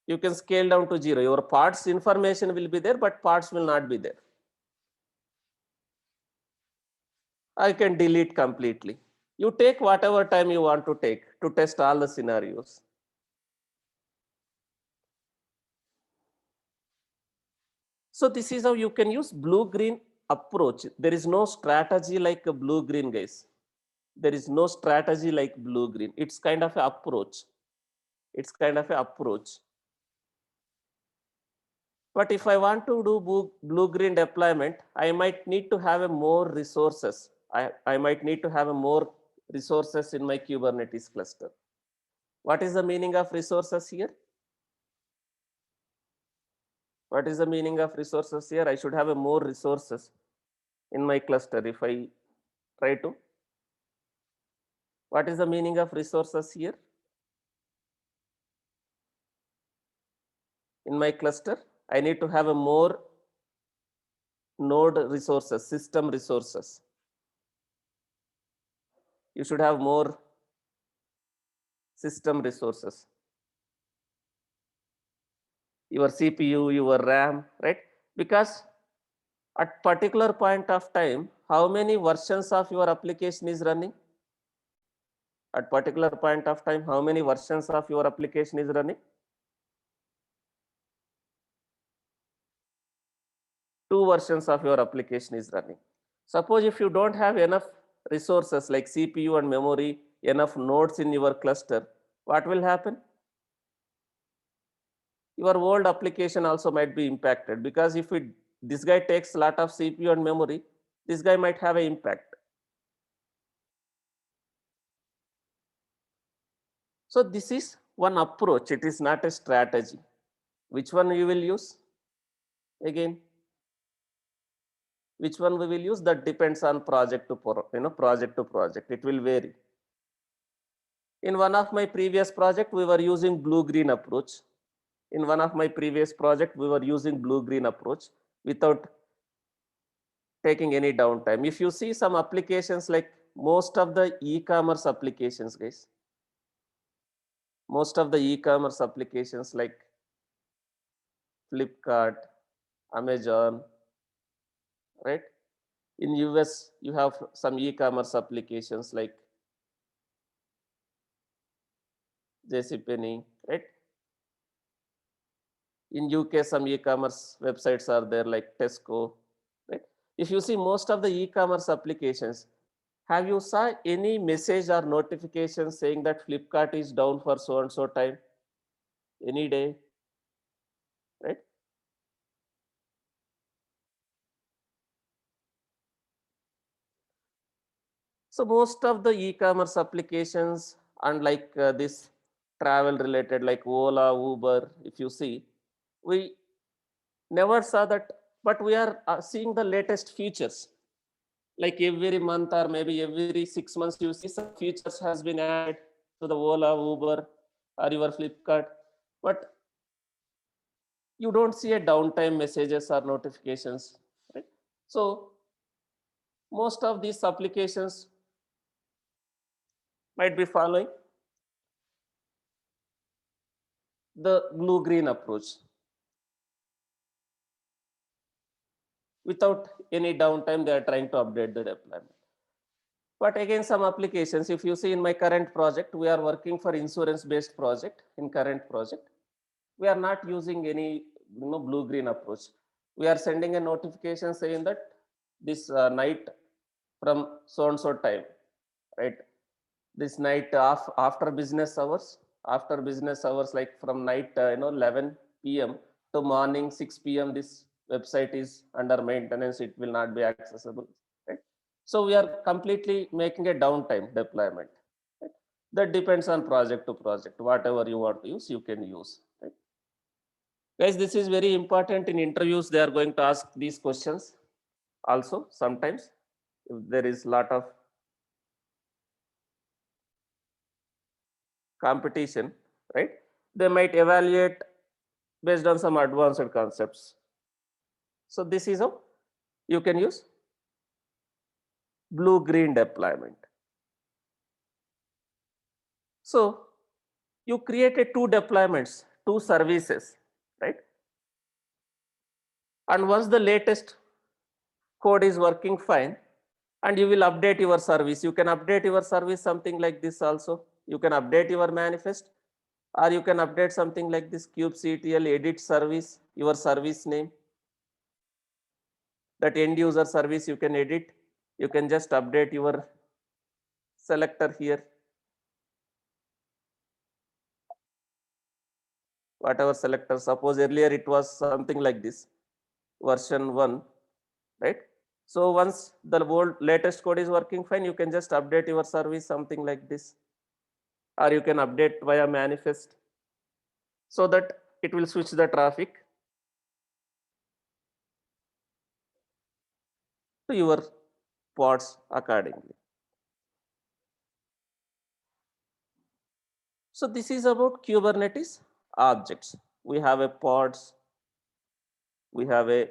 You can scale down to 0. Your parts information will be there, but parts will not be there. I can delete completely. You take whatever time you want to take to test all the scenarios. So this is how you can use blue-green approach. There is no strategy like a blue-green, guys. There is no strategy like blue-green. It's kind of an approach. It's kind of an approach. But if I want to do blue-green deployment, I might need to have a more resources. I might need to have a more resources in my Kubernetes cluster. What is the meaning of resources here? What is the meaning of resources here? I should have a more resources in my cluster if I try to. What is the meaning of resources here? In my cluster, I need to have a more node resources, system resources. You should have more system resources. Your CPU, your RAM, right? Because at particular point of time, how many versions of your application is running? At particular point of time, how many versions of your application is running? 2 versions of your application is running. Suppose if you don't have enough resources like CPU and memory, enough nodes in your cluster, what will happen? Your old application also might be impacted, because if this guy takes a lot of CPU and memory, this guy might have an impact. So this is one approach. It is not a strategy. Which one you will use? Again, which one we will use? That depends on project to project to project. It will vary. In one of my previous project, we were using blue-green approach. In one of my previous project, we were using blue-green approach without taking any downtime. If you see some applications, like most of the e-commerce applications, guys, most of the e-commerce applications like Flipkart, Amazon, right? In US, you have some e-commerce applications like JCPenney, right? In UK, some e-commerce websites are there like Tesco, right? If you see most of the e-commerce applications, have you saw any message or notification saying that Flipkart is down for so and so time? Any day, right? So most of the e-commerce applications, unlike this travel related like Ola, Uber, if you see, we never saw that, but we are seeing the latest features. Like every month or maybe every 6 months, you see some features has been added to the Ola, Uber, or your Flipkart, but you don't see a downtime messages or notifications, right? So most of these applications might be following the blue-green approach without any downtime. They are trying to update the deployment. But again, some applications, if you see in my current project, we are working for insurance-based project. In current project, we are not using any blue-green approach. We are sending a notification saying that this night from so and so time, right? This night after business hours, like from night 11 p.m. to morning 6 p.m. this website is under maintenance. It will not be accessible, right? So we are completely making a downtime deployment, right? That depends on project to project. Whatever you want to use, you can use. Right? Guys, this is very important in interviews. They are going to ask these questions also sometimes. If there is lot of competition, right? They might evaluate based on some advanced concepts. So this is how you can use blue-green deployment. So you created two deployments, two services, right? And once the latest code is working fine, and you will update your service. You can update your service something like this also. You can update your manifest, or you can update something like this kubectl edit service, your service name. That end user service you can edit. You can just update your selector here. Whatever selector, suppose earlier it was something like this, version 1, right? So once the old latest code is working fine, you can just update your service something like this, or you can update via manifest, so that it will switch the traffic to your pods accordingly. So this is about Kubernetes objects. We have a pods, we have a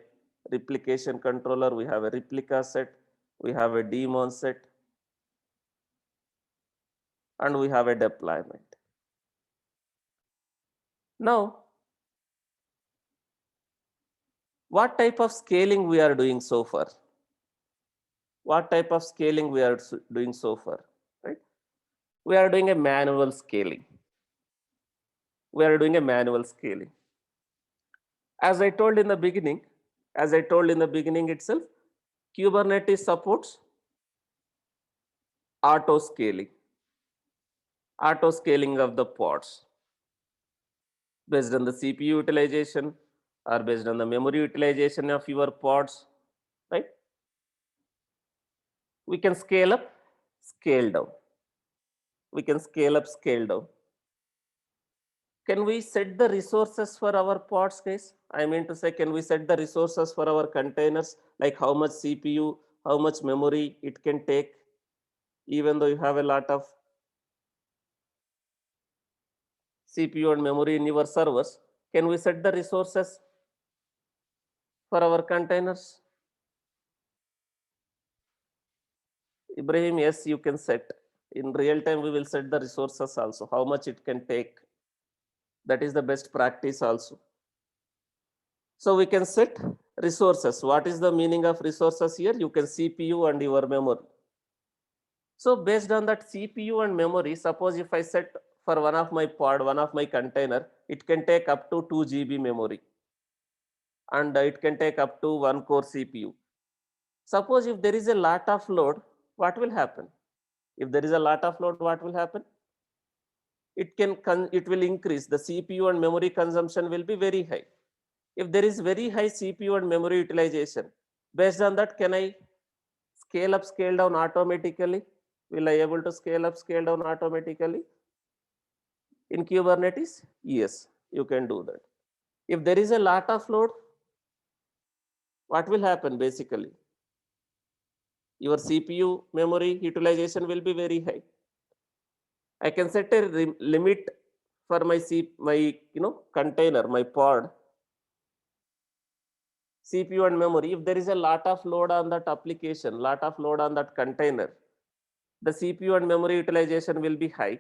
replication controller, we have a replica set, we have a daemon set, and we have a deployment. Now, what type of scaling we are doing so far? What type of scaling we are doing so far, right? We are doing a manual scaling. We are doing a manual scaling. As I told in the beginning, itself, Kubernetes supports auto scaling of the pods based on the CPU utilization or based on the memory utilization of your pods, right? We can scale up, scale down. We can scale up, scale down. Can we set the resources for our pods, guys? I mean to say, can we set the resources for our containers, like how much CPU, how much memory it can take, even though you have a lot of CPU and memory in your servers? Can we set the resources for our containers? Ibrahim, yes, you can set. In real time, we will set the resources also, how much it can take. That is the best practice also. So we can set resources. What is the meaning of resources here? You can CPU and your memory. So based on that CPU and memory, suppose if I set for one of my pod, one of my container, it can take up to 2 GB memory, and it can take up to 1 core CPU. Suppose if there is a lot of load, what will happen? If there is a lot of load, what will happen? It will increase. The CPU and memory consumption will be very high. If there is very high CPU and memory utilization, based on that, can I scale up, scale down automatically? Will I able to scale up, scale down automatically? In Kubernetes, yes, you can do that. If there is a lot of load, what will happen basically? Your CPU memory utilization will be very high. I can set a limit for my container, my pod, CPU and memory. If there is a lot of load on that application, lot of load on that container, the CPU and memory utilization will be high.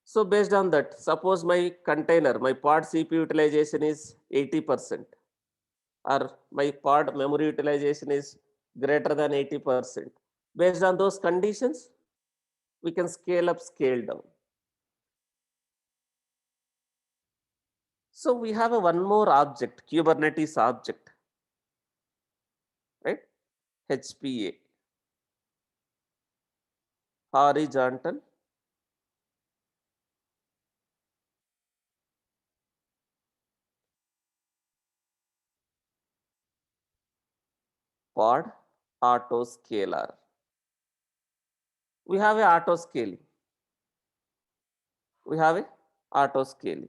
So based on that, suppose my container, my pod CPU utilization is 80%, or my pod memory utilization is greater than 80%. Based on those conditions, we can scale up, scale down. So we have a one more object, Kubernetes object, right? HPA, horizontal pod autoscaler. We have a auto scaling. We have a auto scaling.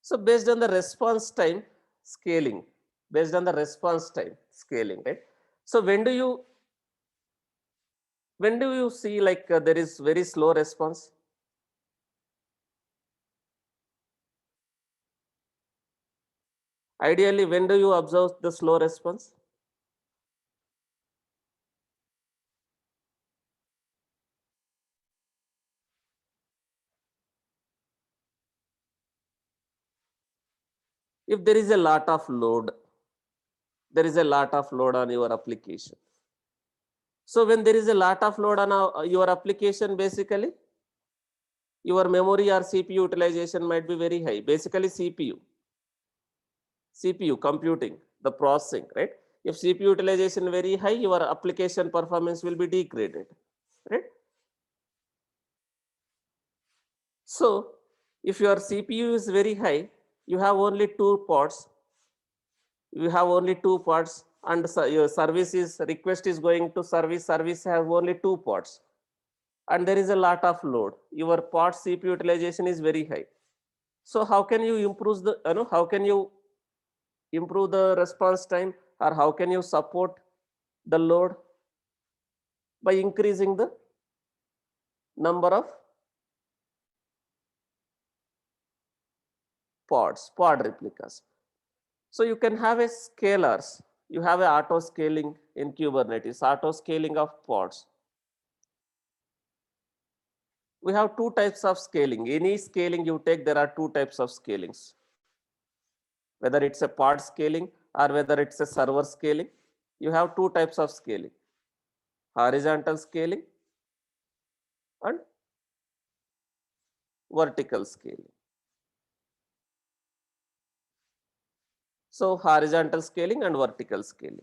So based on the response time scaling, based on the response time scaling, right? So when do you see like there is very slow response? Ideally, when do you observe the slow response? If there is a lot of load, there is a lot of load on your application. So when there is a lot of load on your application, basically your memory or CPU utilization might be very high. Basically CPU computing, the processing, right? If CPU utilization very high, your application performance will be degraded, right? So if your CPU is very high, you have only two pods, and your service is request is going to service have only two pods, and there is a lot of load. Your pod CPU utilization is very high. So how can you improve how can you improve the response time, or how can you support the load? By increasing the number of pod replicas. So you can have a scalars. You have a auto scaling in Kubernetes, auto scaling of pods. We have two types of scaling. Any scaling you take, there are two types of scalings. Whether it's a pod scaling or whether it's a server scaling, you have two types of scaling: horizontal scaling and vertical scaling. So horizontal scaling and vertical scaling.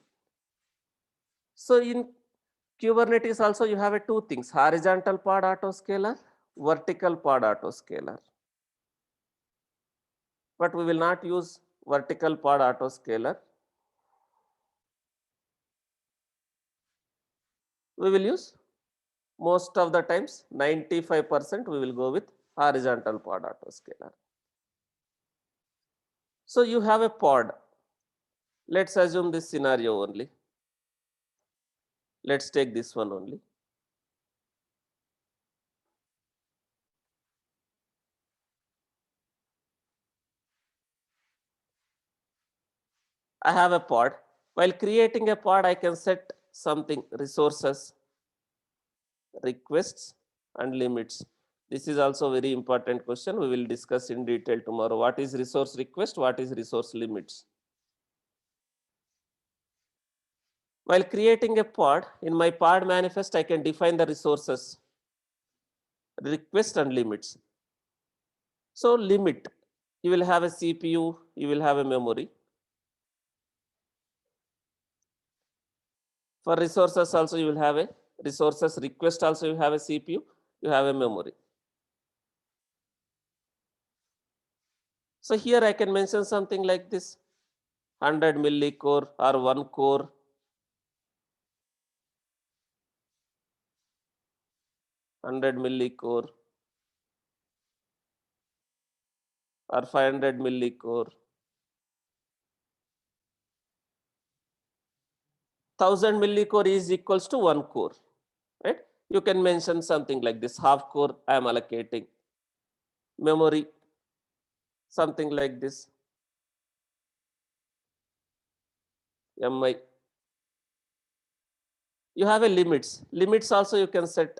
So in Kubernetes also you have a two things: horizontal pod autoscaler, vertical pod autoscaler. But we will not use vertical pod autoscaler. We will use, most of the times 95% we will go with horizontal pod autoscaler. So you have a pod. Let's assume this scenario only. Let's take this one only. I have a pod. While creating a pod, I can set something: resources, requests, and limits. This is also a very important question. We will discuss in detail tomorrow. What is resource request? What is resource limits? While creating a pod, in my pod manifest, I can define the resources, request, and limits. So limit, you will have a CPU, you will have a memory. For resources also you will have a resources request, also you have a CPU, you have a memory. So here I can mention something like this: 100 millicore or 1 core, 100 millicore or 500 millicore, 1000 millicore is equals to 1 core, right? You can mention something like this: half core I am allocating, memory something like this, mi. You have a limits also you can set.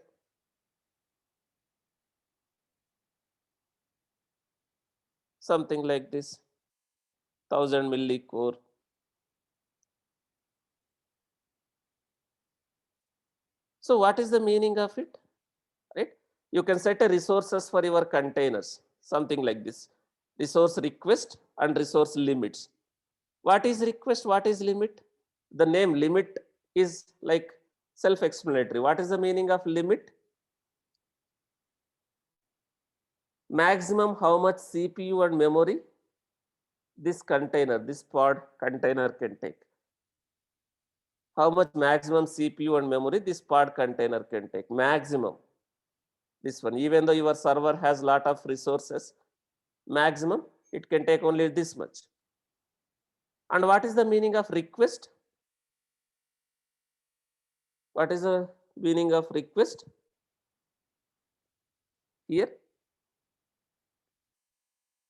Something like this: 1000 millicore. So what is the meaning of it, right? You can set a resources for your containers, something like this: resource request and resource limits. What is request? What is limit? The name limit is like self-explanatory. What is the meaning of limit? Maximum how much CPU and memory this container, this pod container can take. How much maximum CPU and memory this pod container can take. Maximum. This one, even though your server has lot of resources, maximum it can take only this much. And what is the meaning of request? What is the meaning of request here?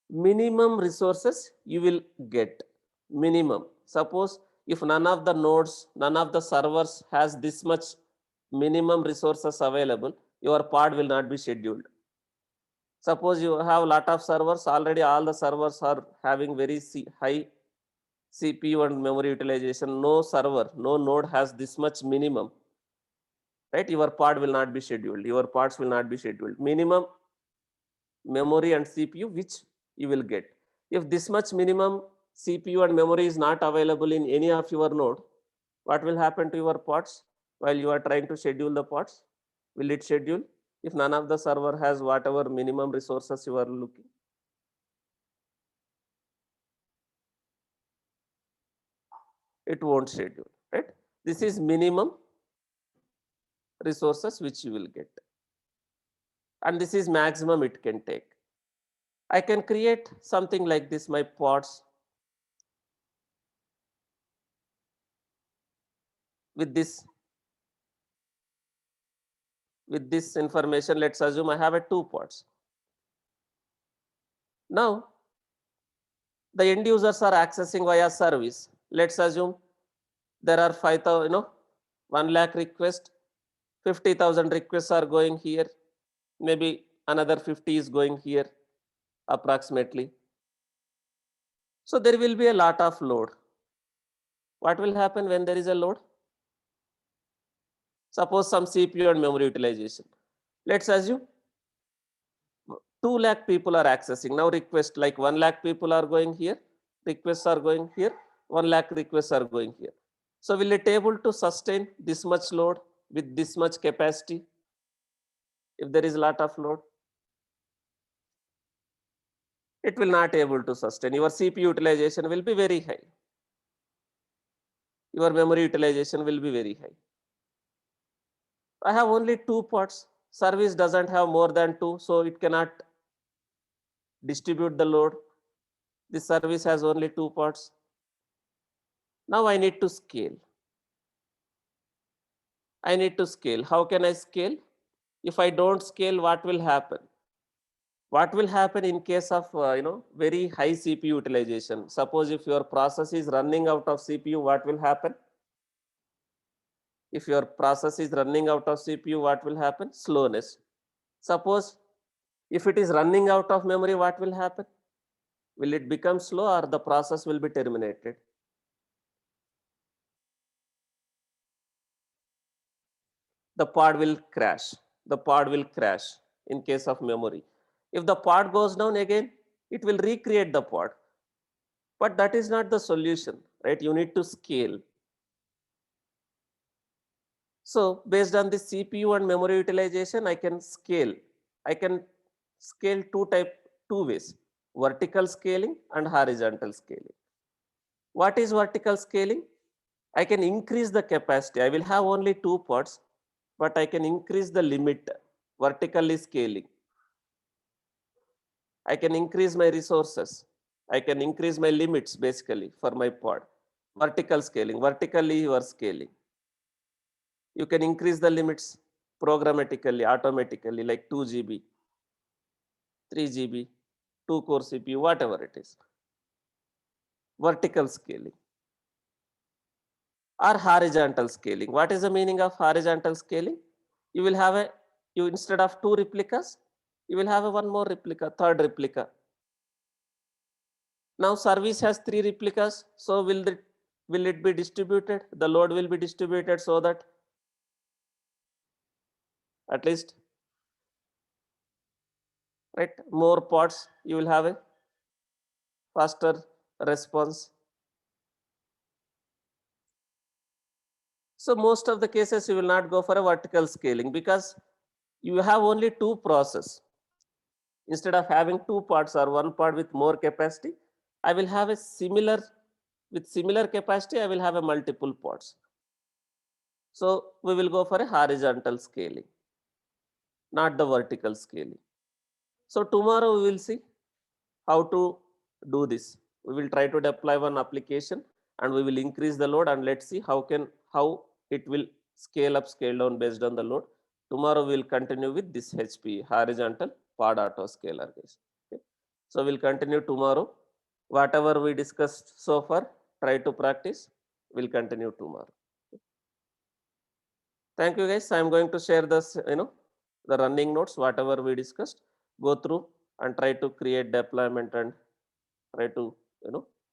Minimum resources you will get. Minimum. Suppose if none of the nodes, none of the servers has this much minimum resources available, your pod will not be scheduled. Suppose you have a lot of servers, already all the servers are having very high CPU and memory utilization. No server, no node has this much minimum, right? Your pod will not be scheduled. Your pods will not be scheduled. Minimum memory and CPU which you will get. If this much minimum CPU and memory is not available in any of your node, what will happen to your pods while you are trying to schedule the pods? Will it schedule? If none of the server has whatever minimum resources you are looking. It won't schedule, right? This is minimum resources which you will get. And this is maximum it can take. I can create something like this, my pods with this information. Let's assume I have a 2 pods. Now the end users are accessing via service. Let's assume there are 5,000, 1 lakh requests, 50,000 requests are going here. Maybe another 50 is going here approximately. So there will be a lot of load. What will happen when there is a load? Suppose some CPU and memory utilization. Let's assume 2 lakh people are accessing. Now request like 1 lakh people are going here, requests are going here, 1 lakh requests are going here. So will it able to sustain this much load with this much capacity if there is a lot of load? It will not able to sustain. Your CPU utilization will be very high. Your memory utilization will be very high. I have only 2 pods. Service doesn't have more than 2, so it cannot distribute the load. This service has only 2 pods. Now I need to scale. I need to scale. How can I scale? If I don't scale, what will happen? What will happen in case of very high CPU utilization? Suppose if your process is running out of CPU, what will happen? If your process is running out of CPU, what will happen? Slowness. Suppose if it is running out of memory, what will happen? Will it become slow or the process will be terminated? The pod will crash. The pod will crash in case of memory. If the pod goes down again, it will recreate the pod. But that is not the solution, right? You need to scale. So based on the CPU and memory utilization, I can scale. I can scale two ways, vertical scaling and horizontal scaling. What is vertical scaling? I can increase the capacity. I will have only 2 pods, but I can increase the limit vertically scaling. I can increase my resources. I can increase my limits basically for my pod. Vertical scaling, vertically you are scaling. You can increase the limits programmatically, automatically, like 2 GB, 3 GB, 2 core CPU, whatever it is. Vertical scaling or horizontal scaling. What is the meaning of horizontal scaling? You will have you instead of 2 replicas, you will have one more replica, third replica. Now service has 3 replicas, so will it be distributed? The load will be distributed so that at least, right, more pods you will have a faster response. So most of the cases you will not go for a vertical scaling because you have only 2 process. Instead of having two pods or one pod with more capacity, I will have a similar, with similar capacity, I will have a multiple pods. So we will go for a horizontal scaling, not the vertical scaling. So tomorrow we will see how to do this. We will try to deploy one application and we will increase the load, and let's see how it will scale up, scale down based on the load. Tomorrow we will continue with this HPE, horizontal pod autoscaler, guys. Okay. So we'll continue tomorrow. Whatever we discussed so far, try to practice. We'll continue tomorrow. Okay. Thank you, guys. I'm going to share this, the running notes, whatever we discussed. Go through and try to create deployment and try to,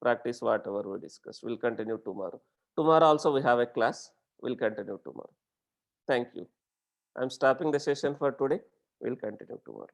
practice whatever we discussed. We'll continue tomorrow. Tomorrow also we have a class. We'll continue tomorrow. Thank you. I'm stopping the session for today. We'll continue tomorrow.